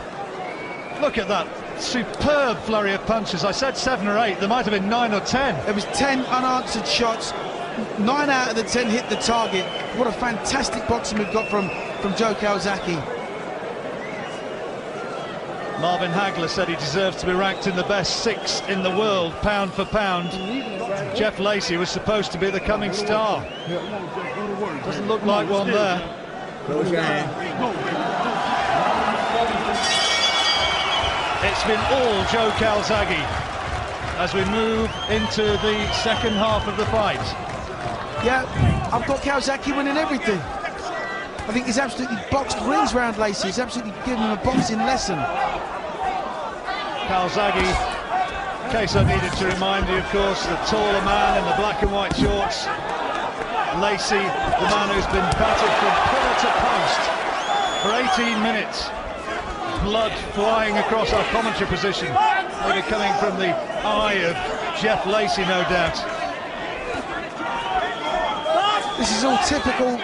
Look at that superb flurry of punches. I said 7 or 8, there might have been 9 or 10. There was 10 unanswered shots. 9 out of the 10 hit the target. What a fantastic boxing we've got from Joe Calzaghe. Marvin Hagler said he deserves to be ranked in the best 6 in the world, pound for pound. Jeff Lacy was supposed to be the coming star. Doesn't look like one there. It's been all Joe Calzaghe as we move into the second half of the fight. Yeah, I've got Calzaghe winning everything. I think he's absolutely boxed rings round Lacy. He's absolutely given him a boxing lesson. Calzaghe, in case I needed to remind you, of course, the taller man in the black and white shorts. Lacy, the man who's been battered from pillar to post for 18 minutes. Blood flying across our commentary position. Maybe coming from the eye of Jeff Lacy, no doubt. This is all typical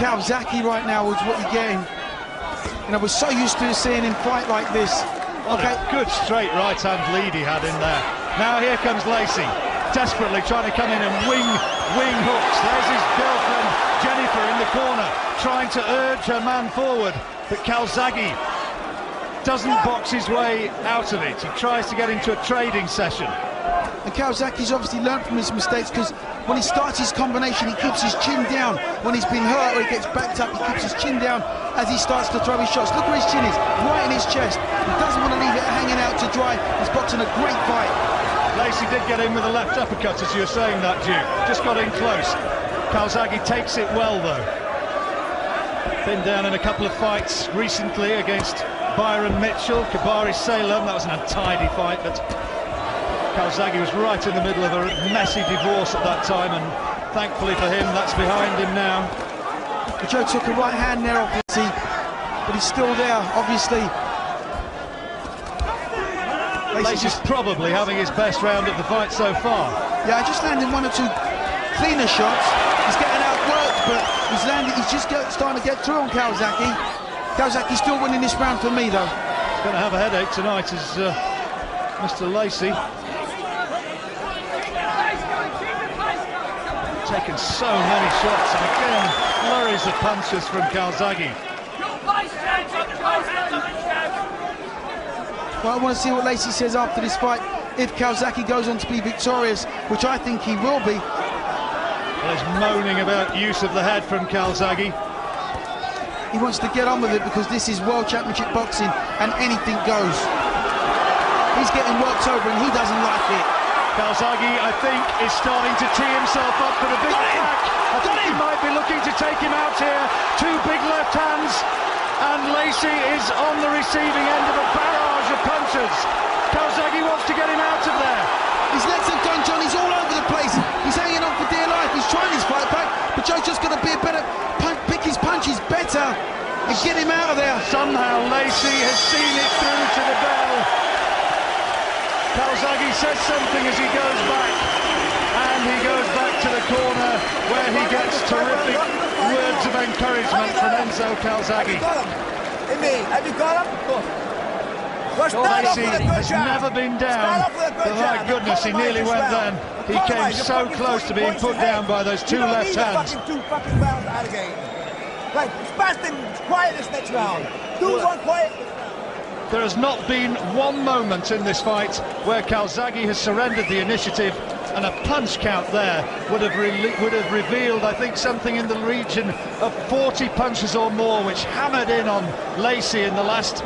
Calzaghe right now, is what you're getting. You know, we're so used to seeing him fight like this. Okay, good straight right-hand lead he had in there. Now here comes Lacy, desperately trying to come in and wing hooks. There's his girlfriend Jennifer in the corner, trying to urge her man forward. But Calzaghe doesn't box his way out of it. He tries to get into a trading session. And Calzaghe's obviously learned from his mistakes, because when he starts his combination, he keeps his chin down. When he's been hurt or he gets backed up, he keeps his chin down as he starts to throw his shots. Look where his chin is, right in his chest. He doesn't want to leave it hanging out to dry. He's boxing a great fight. Lacy did get in with a left uppercut, as you were saying that, Duke. Just got in close. Calzaghe takes it well, though. Been down in a couple of fights recently against Byron Mitchell, Kabari Salem. That was an untidy fight, but Calzaghe was right in the middle of a messy divorce at that time, and thankfully for him, that's behind him now. Joe took a right hand there, obviously, but he's still there, obviously. Lacy's probably having his best round of the fight so far. Yeah, just landing one or two cleaner shots. He's getting outworked, but he's just starting to get through on Calzaghe. Calzaghe's still winning this round for me, though. He's going to have a headache tonight, is Mr. Lacy. Taken so many shots, and again, flurries of punches from Calzaghe. Well, I want to see what Lacy says after this fight. If Calzaghe goes on to be victorious, which I think he will be. Well, he's moaning about use of the head from Calzaghe. He wants to get on with it because this is World Championship boxing and anything goes. He's getting worked over and he doesn't like it. Calzaghe, I think, is starting to tee himself up for a big attack. I think he might be looking to take him out here. Two big left hands, and Lacy is on the receiving end of a barrage of punches. Calzaghe wants to get him out of there. His legs have gone, John. He's all over the place. He's hanging on for dear life. He's trying his fight back, but Joe's just going to be a better pick his punches better and get him out of there. Somehow Lacy has seen it through to the bell. Calzaghe says something as he goes back, and he goes back to the corner where he gets terrific words of encouragement from Enzo Calzaghe. Have you got him? Lacy has never been down, but my goodness, he nearly went then. He came so close to being put down by those two left hands. Two fucking rounds out of game. Right, fast and quiet this next round. Do one quiet. There has not been one moment in this fight where Calzaghe has surrendered the initiative, and a punch count there would have revealed, I think, something in the region of 40 punches or more, which hammered in on Lacy in the last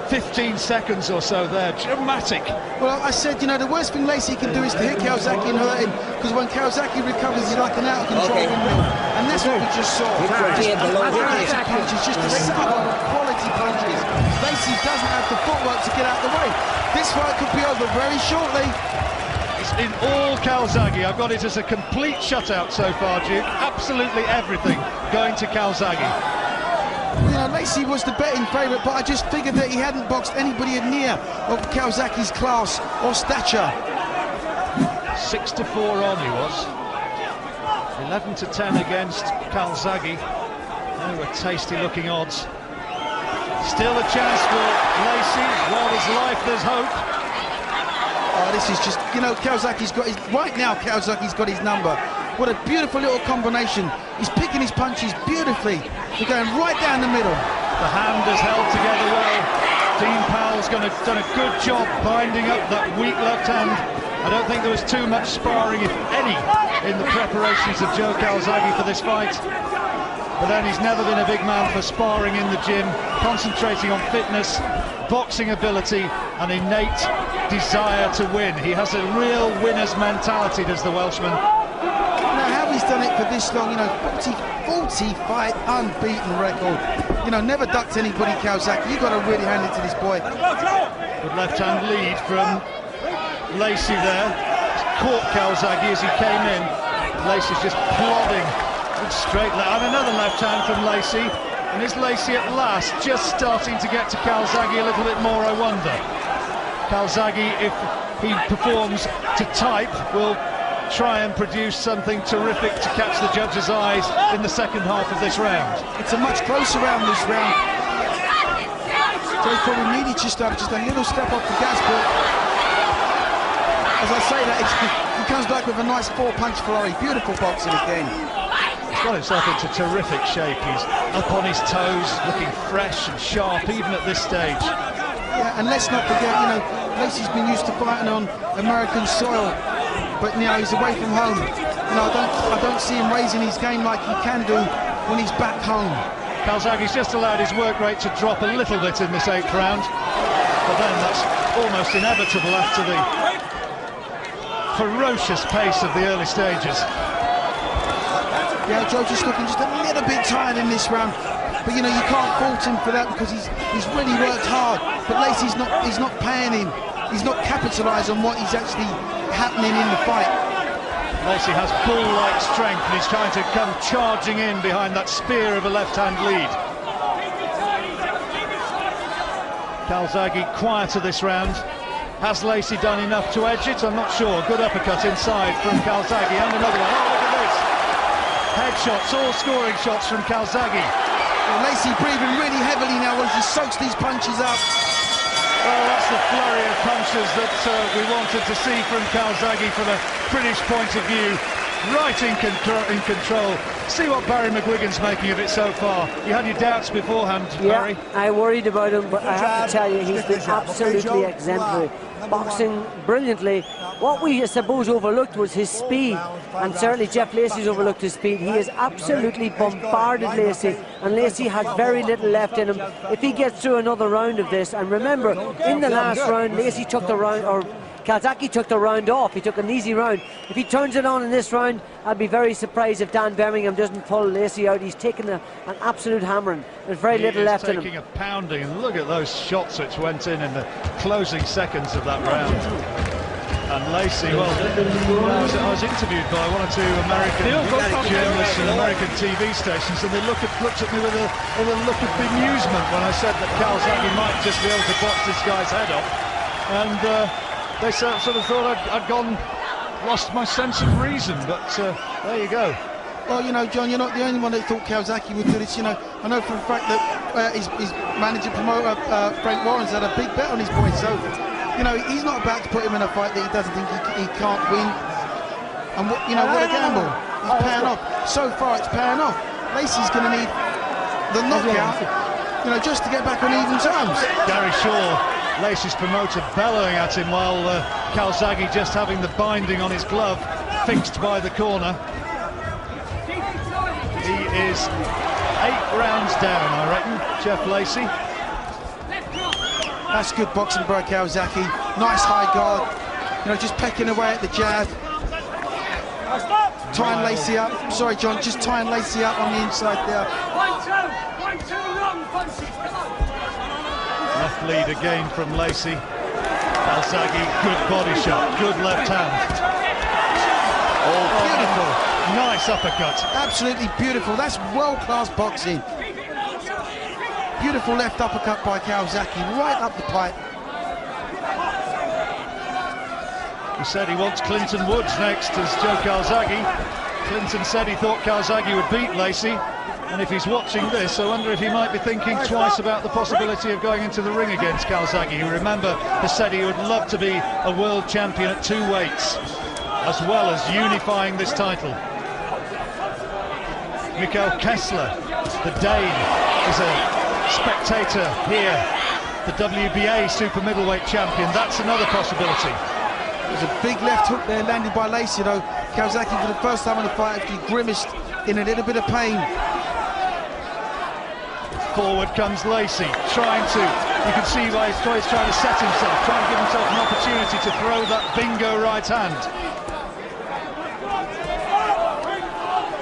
15 seconds or so there. Dramatic. Well, I said, you know, the worst thing Lacy can do is to hit Calzaghe and hurt him, because when Calzaghe recovers, he's like an out-of-control windmill. And that's what we just saw. Punches, just a set of quality punches. Lacy doesn't have the footwork to get out of the way. This fight could be over very shortly. It's in all Calzaghe. I've got it as a complete shutout so far, Duke. Absolutely everything going to Calzaghe. You know, Lacy was the betting favourite, but I just figured that he hadn't boxed anybody near of Calzaghe's class or stature. 6-4 on he was. 11-10 against Calzaghe. They were tasty-looking odds. Still a chance for Lacy. While there's life, there's hope. Oh, this is just, you know, Calzaghe's got his... Right now, Calzaghe's got his number. What a beautiful little combination. He's picking his punches beautifully. They're going right down the middle. The hand has held together well. Dean Powell's done a good job binding up that weak left hand. I don't think there was too much sparring, if any, in the preparations of Joe Calzaghe for this fight. But then he's never been a big man for sparring in the gym, concentrating on fitness, boxing ability, and innate desire to win. He has a real winner's mentality, does the Welshman. He's done it for this long, you know, 40 fight unbeaten record. You know, never ducked anybody, Calzaghe. You've got to really hand it to this boy. Good left-hand lead from Lacy there. Caught Calzaghe as he came in. Lacy's just plodding straight left. And another left hand from Lacy. And is Lacy at last just starting to get to Calzaghe a little bit more, I wonder? Calzaghe, if he performs to type, will try and produce something terrific to catch the judges' eyes in the second half of this round. It's a much closer round this round. Joe's probably needed just a little step off the gas, but as I say that, he comes back with a nice four-punch flurry. Beautiful boxing again. He's got himself into terrific shape. He's up on his toes, looking fresh and sharp, even at this stage. Yeah, and let's not forget, you know, Lacy's been used to fighting on American soil. But you know, he's away from home. You know, I don't see him raising his game like he can do when he's back home. Calzaghe's just allowed his work rate to drop a little bit in this 8th round, but then that's almost inevitable after the ferocious pace of the early stages. Yeah, Joe just looking just a little bit tired in this round. But you know, you can't fault him for that because he's really worked hard. But Lacy's not paying him. He's not capitalised on what is actually happening in the fight. Lacy has bull-like strength and he's trying to come charging in behind that spear of a left-hand lead. Calzaghe quieter this round. Has Lacy done enough to edge it? I'm not sure. Good uppercut inside from Calzaghe, and another one. Oh, look at this! Headshots, all scoring shots from Calzaghe. Well, Lacy breathing really heavily now as he soaks these punches up. Well, that's the flurry of punches that we wanted to see from Calzaghe from a British point of view. Right in control. See what Barry McGuigan's making of it so far. You had your doubts beforehand, Barry. Yeah, I worried about him, but I have to tell you, he's been absolutely exemplary. Boxing brilliantly. What we, I suppose, overlooked was his speed, and certainly Jeff Lacy's overlooked his speed. He has absolutely bombarded Lacy, and Lacy has very little left in him. If he gets through another round of this, and remember, in the last round, Lacy took the round, or Calzaghe took the round off. He took an easy round. If he turns it on in this round, I'd be very surprised if Dan Birmingham doesn't pull Lacy out. He's taken an absolute hammering. There's very little left in him. Taking a pounding, and look at those shots which went in the closing seconds of that round. And Lacy, well, I was interviewed by one or two American journalists and American TV stations, and they looked at me with a look of bemusement when I said that Calzaghe might just be able to box this guy's head off. And they sort of thought I'd lost my sense of reason, but there you go. Well, you know, John, you're not the only one that thought Calzaghe would do this. You know, I know for a fact that his manager promoter Frank Warren's had a big bet on his point. So, you know, he's not about to put him in a fight that he doesn't think he can't win. And what, you know, what a gamble! He's paying off. So far, it's paying off. Lacy's going to need the knockout, you know, just to get back on even terms. Gary Shaw, Lacy's promoter, bellowing at him while Calzaghe just having the binding on his glove fixed by the corner. He is 8 rounds down, I reckon, Jeff Lacy. That's good boxing by Calzaghe. Nice high guard. You know, just pecking away at the jab. Tying Lacy up. Sorry, John, just tying Lacy up on the inside there. 1, 2, long punches. Left lead again from Lacy. Calzaghe, good body shot, good left hand. Oh, beautiful. Nice uppercut. Absolutely beautiful. That's world-class boxing. Beautiful left uppercut by Calzaghe, right up the pipe. He said he wants Clinton Woods next as Joe Calzaghe. Clinton said he thought Calzaghe would beat Lacy. And if he's watching this, I wonder if he might be thinking twice about the possibility of going into the ring against Calzaghe. You remember, he said he would love to be a world champion at 2 weights, as well as unifying this title. Mikkel Kessler, the Dane, is a spectator here. The WBA super middleweight champion, that's another possibility. There's a big left hook there landed by Lacy, though. Calzaghe, for the first time in the fight, actually grimaced in a little bit of pain. Forward comes Lacy, trying to, you can see why he's trying to set himself, trying to give himself an opportunity to throw that bingo right hand.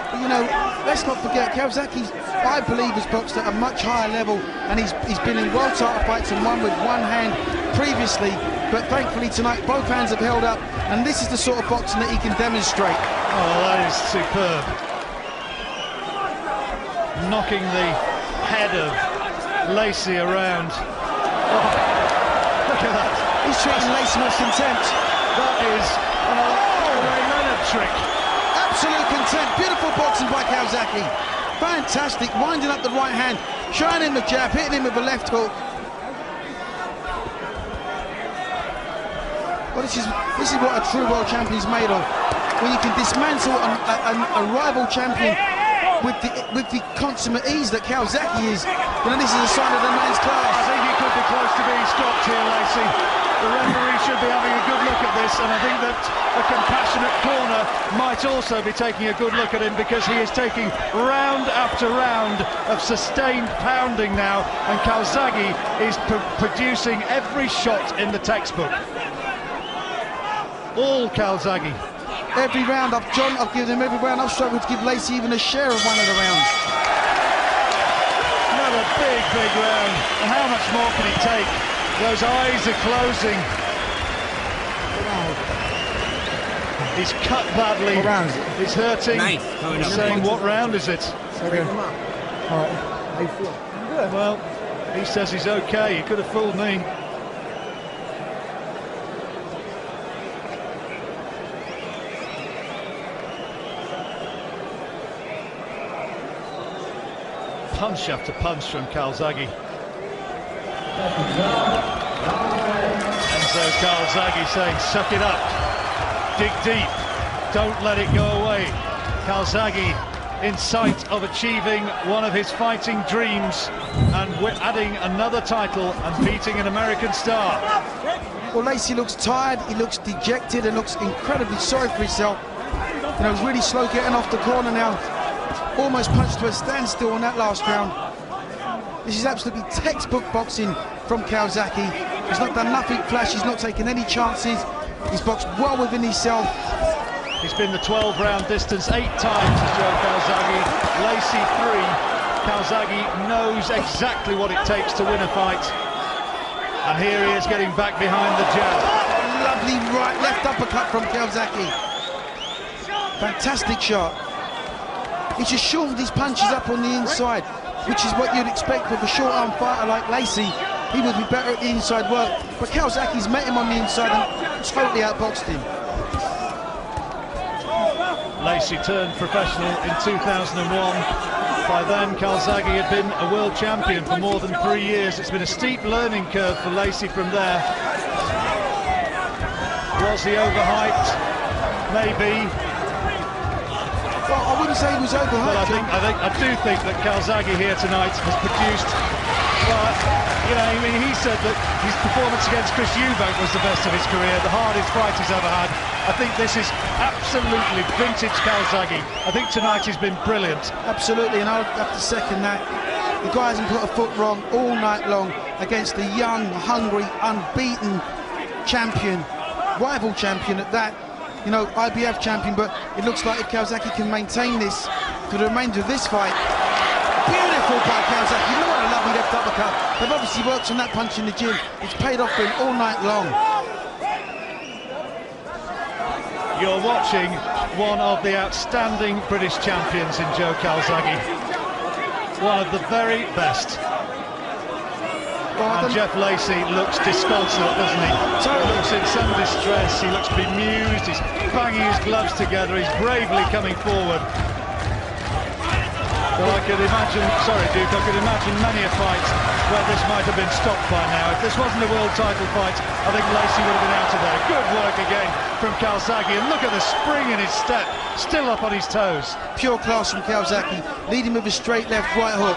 But, you know, let's not forget, Calzaghe, I believe, has boxed at a much higher level, and he's been in world title fights and won with one hand previously, but thankfully tonight both hands have held up, and this is the sort of boxing that he can demonstrate. Oh, that is superb. Knocking the head of Lacy around. Oh, look at that. He's treating Lacy with contempt. That is a Ray Leonard trick. Absolute contempt. Beautiful boxing by Calzaghe. Fantastic. Winding up the right hand, showing him the jab, hitting him with a left hook. Well, this is what a true world champion is made of. When you can dismantle a rival champion with the consummate ease that Calzaghe is, you know, this is a sign of the man's class. I think he could be close to being stopped here, Lacy. The referee should be having a good look at this, and I think that a compassionate corner might also be taking a good look at him, because he is taking round after round of sustained pounding now, and Calzaghe is producing every shot in the textbook. All Calzaghe. Every round, I've given him every round. I've struggled to give Lacy even a share of one of the rounds. big round. And how much more can he take? Those eyes are closing. He's cut badly. What round is it? He's hurting. Ninth. He's saying, what round is it? Okay. All right. How you feel? Good. Well, he says he's okay. He could have fooled me. Punch after punch from Calzaghe. And so Calzaghe saying, suck it up, dig deep, don't let it go away. Calzaghe in sight of achieving one of his fighting dreams, and we're adding another title and beating an American star. Well, Lacy looks tired, he looks dejected and looks incredibly sorry for himself. You know, he's really slow getting off the corner now. Almost punched to a standstill on that last round. This is absolutely textbook boxing from Calzaghe. He's not done nothing flash, he's not taken any chances. He's boxed well within himself. He's been the 12-round distance 8 times, Joe Calzaghe. Lacy 3. Calzaghe knows exactly what it takes to win a fight. And here he is getting back behind the jab. Lovely right, left uppercut from Calzaghe. Fantastic shot. He just shortened his punches up on the inside, which is what you'd expect with a short-arm fighter like Lacy. He would be better at the inside work, but Calzaghe's met him on the inside and totally outboxed him. Lacy turned professional in 2001. By then, Calzaghe had been a world champion for more than 3 years. It's been a steep learning curve for Lacy from there. Was he overhyped? Maybe. Well, I wouldn't say he was overhyped. But I do think that Calzaghe here tonight has produced. Well, you know, I mean, he said that his performance against Chris Eubank was the best of his career, the hardest fight he's ever had. I think this is absolutely vintage Calzaghe. I think tonight he's been brilliant. Absolutely, and I'll have to second that. The guy hasn't put a foot wrong all night long against the young, hungry, unbeaten champion, rival champion at that. You know, IBF champion, but it looks like if Calzaghe can maintain this for the remainder of this fight. Beautiful by Calzaghe. You know what a lovely left uppercut. They've obviously worked on that punch in the gym. It's paid off for him all night long. You're watching one of the outstanding British champions in Joe Calzaghe. One of the very best. And Jeff Lacy looks disconsolate, doesn't he? He looks in some distress, he looks bemused, he's banging his gloves together, he's bravely coming forward. Well, I could imagine, sorry Duke, I could imagine many a fight where this might have been stopped by now. If this wasn't a world title fight, I think Lacy would have been out of there. Good work again from Calzaghe, and look at the spring in his step, still up on his toes. Pure class from Calzaghe, leading with a straight left right hook.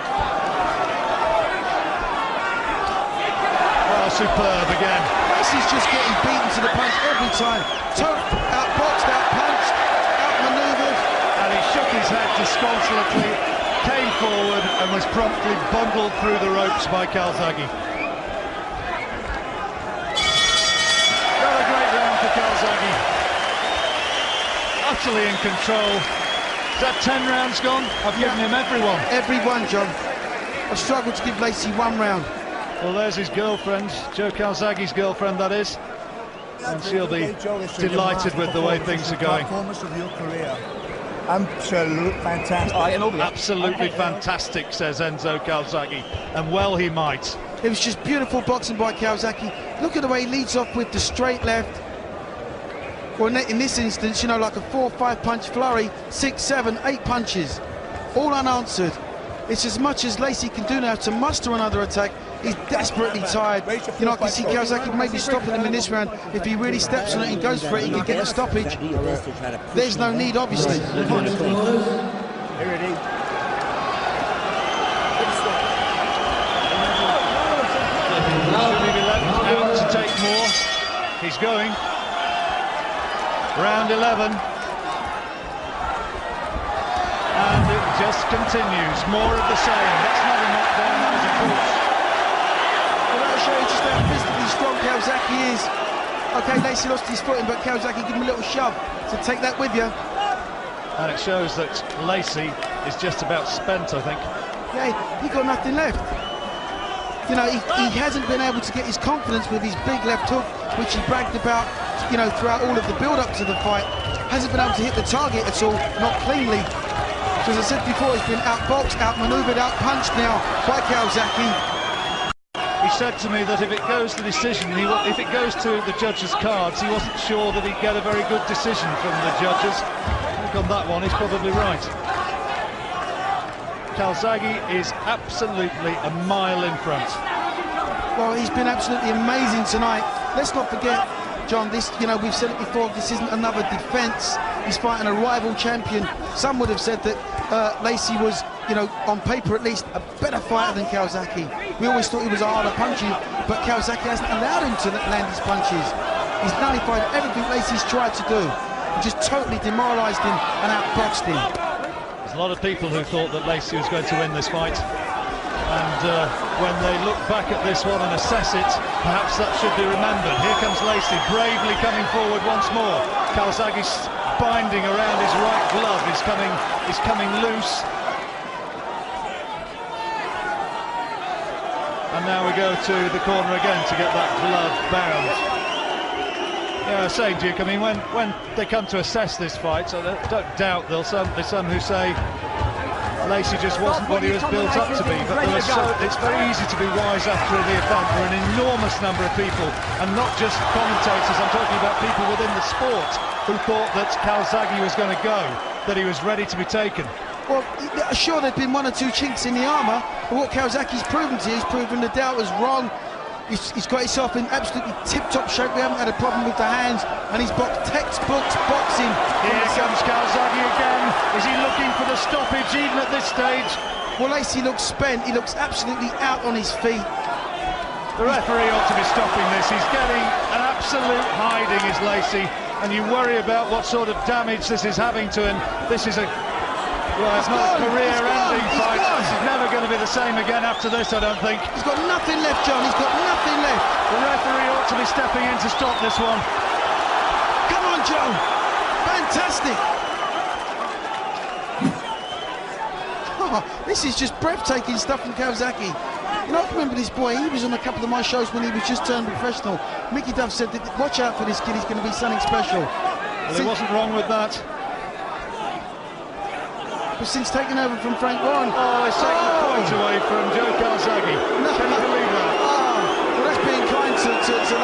Oh, superb again. Lacy's just getting beaten to the punch every time. Outboxed, outpunched, outmaneuvered. And he shook his head disconsolately, came forward and was promptly bundled through the ropes by Calzaghe. Not a great round for Calzaghe. Utterly in control. Is that 10 rounds gone? I've given him every one. Every one, John. I've struggled to give Lacy 1 round. Well, there's his girlfriend, Joe Calzaghe's girlfriend, that is. And she'll be delighted with the way things are going. Performance of your career. Absolute fantastic. Absolutely fantastic, says Enzo Calzaghe, and well he might. It was just beautiful boxing by Calzaghe. Look at the way he leads off with the straight left. Well, in this instance, you know, like a 4 or 5 punch flurry, 6, 7, 8 punches, all unanswered. It's as much as Lacy can do now to muster another attack. He's desperately tired. You know, I can see Calzaghe maybe stopping him in this round. If he really steps on it and goes for it, he can get a stoppage. There's no need, obviously. Should he be left out to take more? He's going. Round 11. And it just continues. More of the same. That's not a knockdown, that was a push. Well, that'll show you just how physically strong Calzaghe is. Okay, Lacy lost his footing, but Calzaghe gave him a little shove. So take that with you. And it shows that Lacy is just about spent, I think. Yeah, he got nothing left. you know, he hasn't been able to get his confidence with his big left hook, which he bragged about, you know, throughout all of the build-up to the fight. Hasn't been able to hit the target at all, not cleanly. So as I said before, he's been outboxed, outmaneuvered, outpunched now by Calzaghe. He said to me that if it goes to decision, if it goes to the judges' cards, he wasn't sure that he'd get a very good decision from the judges. I think on that one, he's probably right. Calzaghe is absolutely a mile in front. Well, he's been absolutely amazing tonight. Let's not forget, John, this, you know, we've said it before, this isn't another defence. He's fighting a rival champion. Some would have said that Lacy was, you know, on paper at least, a better fighter than Calzaghe. We always thought he was a harder puncher, but Calzaghe hasn't allowed him to land his punches. He's nullified everything Lacy's tried to do. He just totally demoralised him and outboxed him. There's a lot of people who thought that Lacy was going to win this fight. And when they look back at this one and assess it, perhaps that should be remembered. Here comes Lacy, bravely coming forward once more. Calzaghe's binding around his right glove is coming loose. And now we go to the corner again to get that glove bound. Yeah, I say, Duke, I mean, when they come to assess this fight, so I don't doubt there'll be some who say Lacy just wasn't what he was built up to be, but it's very easy to be wise after the event. There are an enormous number of people, and not just commentators, I'm talking about people within the sport, who thought that Calzaghe was going to go, that he was ready to be taken. Well, sure, there'd been one or two chinks in the armour, but what Calzaghe's proven to you, he's proven the doubt was wrong. He's got himself in absolutely tip-top shape. We haven't had a problem with the hands, and he's boxed textbooks boxing. Here comes Calzaghe again. Is he looking for the stoppage even at this stage? Well, Lacy looks spent. He looks absolutely out on his feet. The referee ought to be stopping this. He's getting an absolute hiding, is Lacy, and you worry about what sort of damage this is having to him. This is it's not a career-ending fight. This is never going to be the same again after this, I don't think. He's got nothing left, John. He's got nothing left. The referee ought to be stepping in to stop this one. Come on, Joe. Fantastic. Oh, this is just breathtaking stuff from Calzaghe. You know, I remember this boy. He was on a couple of my shows when he was just turned professional. Mickey Duff said, that, watch out for this kid. He's going to be something special. Well, he wasn't wrong with that. Since taking over from Frank Warren. Oh, it's taken the point away from Joe Calzaghe. No. Can you believe that? Oh, well, that's being kind to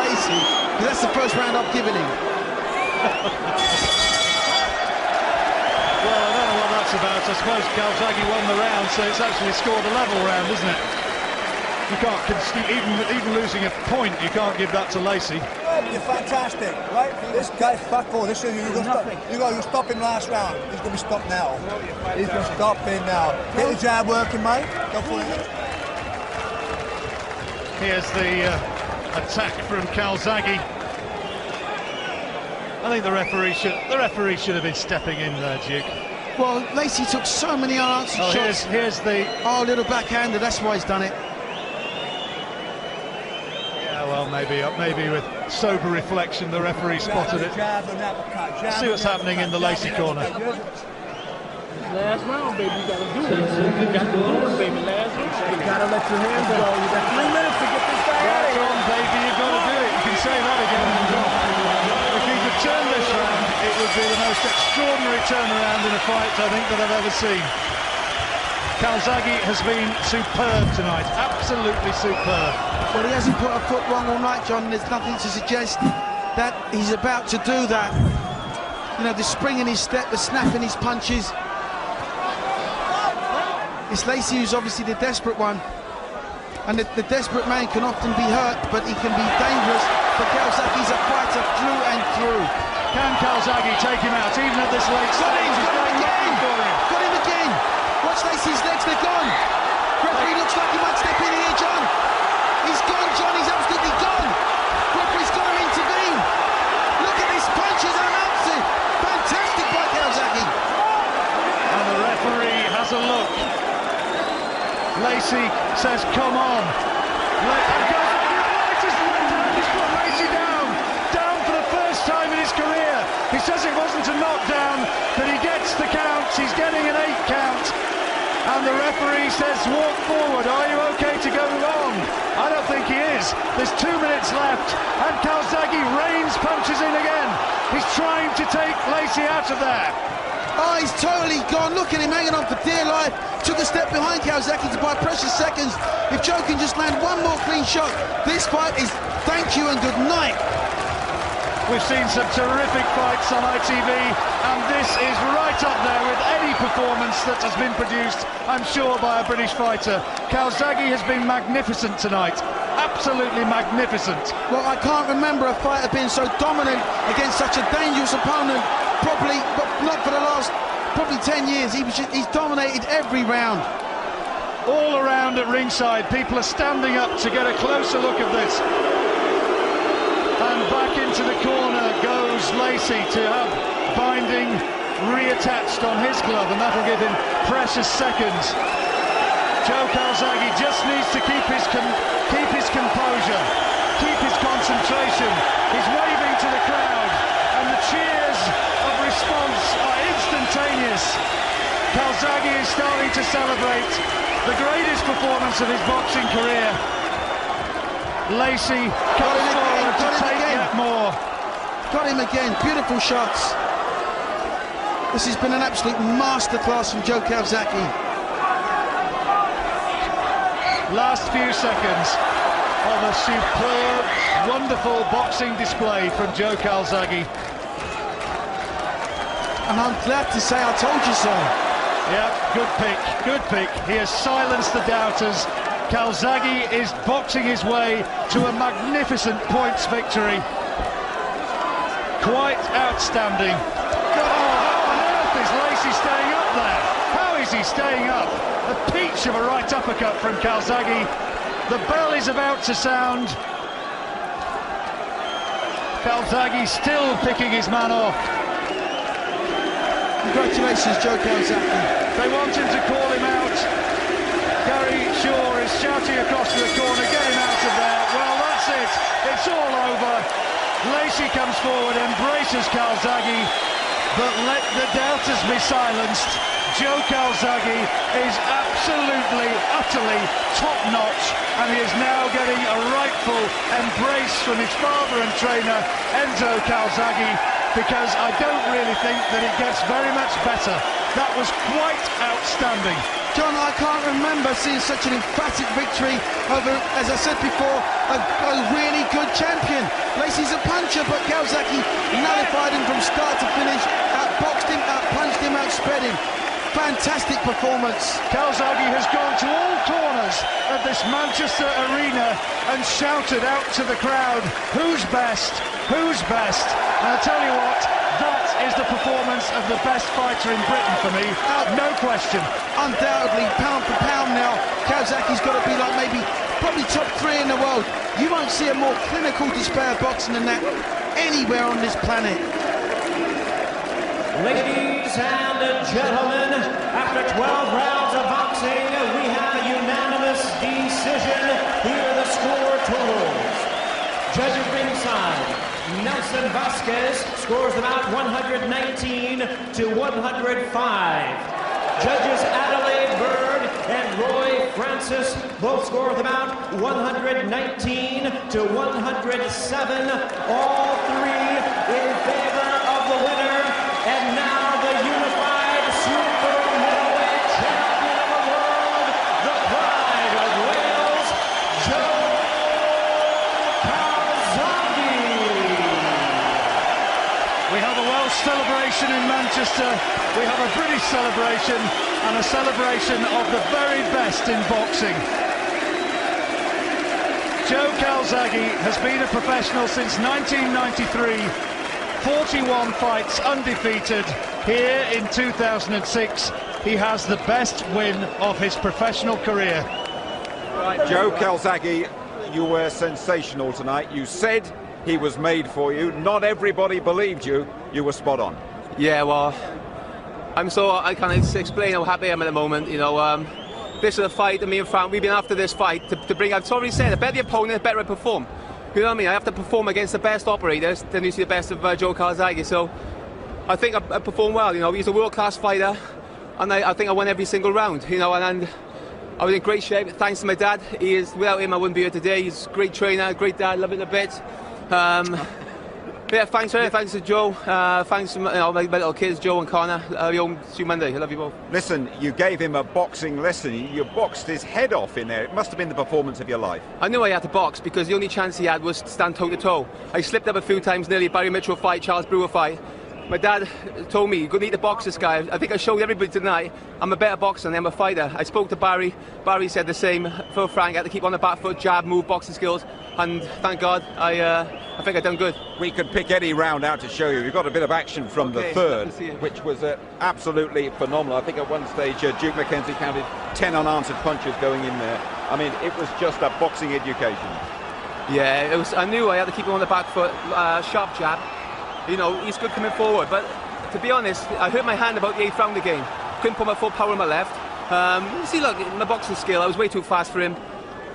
Lacy, because that's the first round I've given him. Well, I don't know what that's about. I suppose Calzaghe won the round, so it's actually scored a level round, isn't it? You can't, even losing a point, you can't give that to Lacy. You're fantastic, right? This guy's fuckful. This is you got to stop him last round. He's going to be stopped now. He's going to stop him now. Get the jab working, mate. Go for it. Here's the attack from Calzaghe. I think the referee should have been stepping in there, Duke. Well, Lacy took so many unanswered shots. Here's the little backhander. That's why he's done it. Well, maybe with sober reflection, the referee spotted it. Let's see what's happening in the Lacy corner. Last round, baby, you gotta do this. You gotta do it, baby. Last round. You gotta let your hands go. You got 3 minutes to get this guy out of here. Right on, baby, you gotta do it. You can say that again. If he could turn this round, it would be the most extraordinary turnaround in a fight I think that I've ever seen. Calzaghe has been superb tonight, absolutely superb. Well, he hasn't put a foot wrong all night, John. There's nothing to suggest that he's about to do that. You know, the spring in his step, the snap in his punches. It's Lacy who's obviously the desperate one. And the desperate man can often be hurt, but he can be dangerous. But Calzaghe's a fighter through and through. Can Calzaghe take him out, even at this late stage? Got him again! Watch Lacy's legs, they're gone! Referee looks like he might step in here, John! He's gone, John, he's absolutely gone! Referee's got to intervene! Look at his punches unanswered! Fantastic by Calzaghe! And the referee has a look. Lacy says, come on! He's put Lacy down for the first time in his career. He says it wasn't a knockdown, but he gets the count. He's getting an 8 count. And the referee says, walk forward. Are you okay to go on? punches. There's 2 minutes left, and Calzaghe rains punches in again. He's trying to take Lacy out of there. Oh, he's totally gone. Look at him hanging on for dear life. Took a step behind Calzaghe to buy precious seconds. If Joe can just land one more clean shot, this fight is thank you and good night. We've seen some terrific fights on ITV, and this is right up there with any performance that has been produced, I'm sure, by a British fighter. Calzaghe has been magnificent tonight. Absolutely magnificent. Well, I can't remember a fighter being so dominant against such a dangerous opponent, probably, but not for the last, probably 10 years. He's dominated every round. All around at ringside, people are standing up to get a closer look at this. And back into the corner goes Lacy to have binding reattached on his glove, and that'll give him precious seconds. Joe Calzaghe just needs to keep his composure, keep his concentration. He's waving to the crowd, and the cheers of response are instantaneous. Calzaghe is starting to celebrate the greatest performance of his boxing career. Lacy comes forward to take yet more. Got him again, beautiful shots. This has been an absolute masterclass from Joe Calzaghe. Last few seconds of a superb, wonderful boxing display from Joe Calzaghe. And I'm glad to say I told you so. Yeah, good pick, good pick. He has silenced the doubters. Calzaghe is boxing his way to a magnificent points victory. Quite outstanding. Oh, how on earth is Lacy staying up there? How is he staying up? A peach of a right uppercut from Calzaghe. The bell is about to sound. Calzaghe still picking his man off. Congratulations, Joe Calzaghe. They want him to call him out. Gary Shaw is shouting across to the corner, get him out of there. Well, that's it. It's all over. Lacy comes forward, embraces Calzaghe, but let the doubters be silenced. Joe Calzaghe is absolutely, utterly top-notch, and he is now getting a rightful embrace from his father and trainer, Enzo Calzaghe, because I don't really think that it gets very much better. That was quite outstanding. John, I can't remember seeing such an emphatic victory over, as I said before, a really good champion. Lacy's a puncher, but Calzaghe nullified him from start to finish, outboxed him, outpunched him, outsped him. Fantastic performance. Calzaghe has gone to all corners of this Manchester arena and shouted out to the crowd, who's best, who's best? And I'll tell you what, that is the performance of the best fighter in Britain for me, no question. Undoubtedly, pound for pound now, Calzaghe's got to be like probably top 3 in the world. You won't see a more clinical display of boxing than that anywhere on this planet. Ladies and gentlemen, after 12 rounds of boxing, we have a unanimous decision. Here are the score totals. Judges ringside, Nelson Vasquez scores them out 119 to 105. Judges Adelaide Byrd and Roy Francis both score them out 119 to 107. All three in favor of the winner. And now the unified super middleweight champion of the world, the pride of Wales, Joe Calzaghe. We have a Welsh celebration in Manchester, we have a British celebration, and a celebration of the very best in boxing. Joe Calzaghe has been a professional since 1993. 41 fights undefeated. Here in 2006, he has the best win of his professional career. Joe Calzaghe, you were sensational tonight. You said he was made for you. Not everybody believed you. You were spot on. Yeah, well, I can't explain how happy I am at the moment. You know, this is a fight that me and Frank, we've been after this fight to bring. I've already said, the better the opponent, the better I perform. You know what I mean? I have to perform against the best operators, then you see the best of Joe Calzaghe. So I think I performed well. You know, he's a world-class fighter, and I think I won every single round. You know, and I was in great shape, thanks to my dad. Without him, I wouldn't be here today. He's a great trainer, great dad, love it a bit. Yeah, thanks for it. Thanks to Joe. Thanks to my little kids, Joe and Connor. See you Monday. I love you both. Listen, you gave him a boxing lesson. You boxed his head off in there. It must have been the performance of your life. I knew I had to box because the only chance he had was to stand toe-to-toe. I slipped up a few times, nearly Barry Mitchell fight, Charles Brewer fight. My dad told me, you're going to need to box this guy. I think I showed everybody tonight I'm a better boxer than I'm a fighter. I spoke to Barry. Barry said the same. For Frank, I had to keep on the back foot, jab, move, boxing skills. And thank God, I think I've done good. We could pick any round out to show you. We've got a bit of action from the third, which was absolutely phenomenal. I think at one stage, Duke McKenzie counted 10 unanswered punches going in there. I mean, it was just a boxing education. Yeah, it was. I knew I had to keep him on the back foot, sharp jab. You know, he's good coming forward, but to be honest, I hurt my hand about the 8th round again. Couldn't put my full power on my left. See, look, my boxing skill, I was way too fast for him.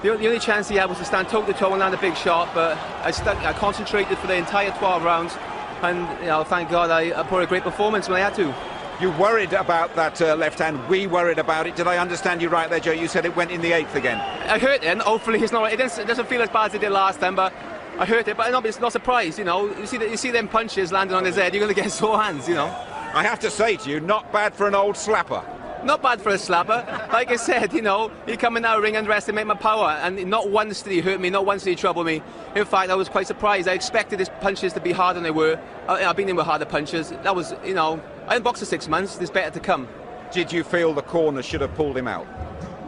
The only chance he had was to stand toe-to-toe and land a big shot, but I concentrated for the entire 12 rounds, and you know, thank God I put a great performance when I had to. You worried about that left hand. We worried about it. Did I understand you right there, Joe? You said it went in the 8th again. I hurt it, and hopefully it's not. It doesn't feel as bad as it did last time, but I hurt it. But it's not surprised, you know. You see them punches landing on his head. You're going to get sore hands, you know. I have to say to you, not bad for an old slapper. Not bad for a slapper. Like I said, you know, he come in our ring, underestimate my power, and not once did he hurt me, not once did he trouble me. In fact, I was quite surprised. I expected his punches to be harder than they were. I've been in with harder punches. That was, you know, I didn't box for 6 months. There's better to come. Did you feel the corner should have pulled him out?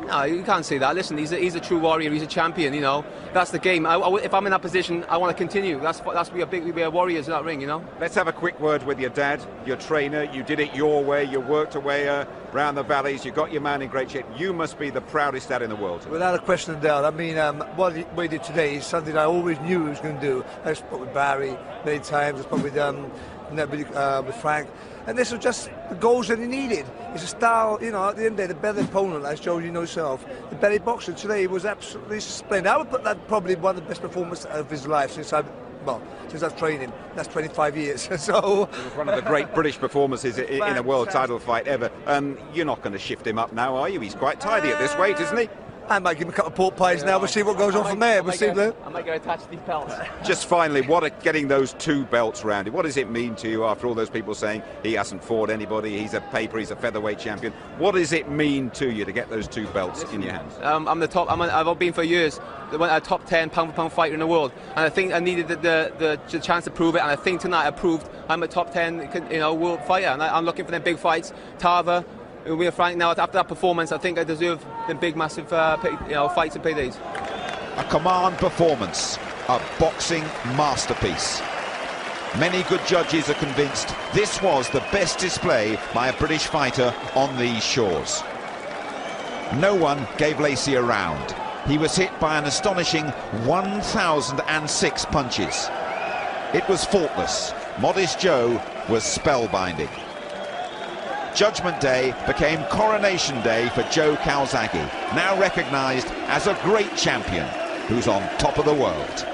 No, you can't say that. Listen, he's a true warrior. He's a champion. You know, that's the game. If I'm in that position, I want to continue. That's we are warriors in that ring. You know. Let's have a quick word with your dad, your trainer. You did it your way. You worked away around the valleys. You got your man in great shape. You must be the proudest dad in the world. Without a question of doubt. I mean, what he did today is something I always knew he was going to do. I spoke with Barry many times. I spoke with Frank. And this was just the goals that he needed. It's a style, you know, at the end of the day, the better opponent, as Joe, you know yourself, the better boxer today was absolutely splendid. I would put that probably one of the best performances of his life since I've trained him. That's 25 years. So it was one of the great British performances in a world title fight ever. You're not going to shift him up now, are you? He's quite tidy at this weight, isn't he? I might give him a couple of pork pies now. We'll see what goes on from there. I might go attach these belts. Just finally, getting those 2 belts round him? What does it mean to you after all those people saying he hasn't fought anybody, he's a paper, he's a featherweight champion? What does it mean to you to get those 2 belts in your hands? I'm the top. I've been for years a top 10 pound-for-pound fighter in the world, and I think I needed the chance to prove it. And I think tonight I proved I'm a top 10, you know, world fighter, and I'm looking for them big fights. Tarver. We're Frank now. After that performance, I think I deserve the big, massive, fights and paydays. A command performance, a boxing masterpiece. Many good judges are convinced this was the best display by a British fighter on these shores. No one gave Lacy a round. He was hit by an astonishing 1,006 punches. It was faultless. Modest Joe was spellbinding. Judgment Day became Coronation Day for Joe Calzaghe, now recognised as a great champion who's on top of the world.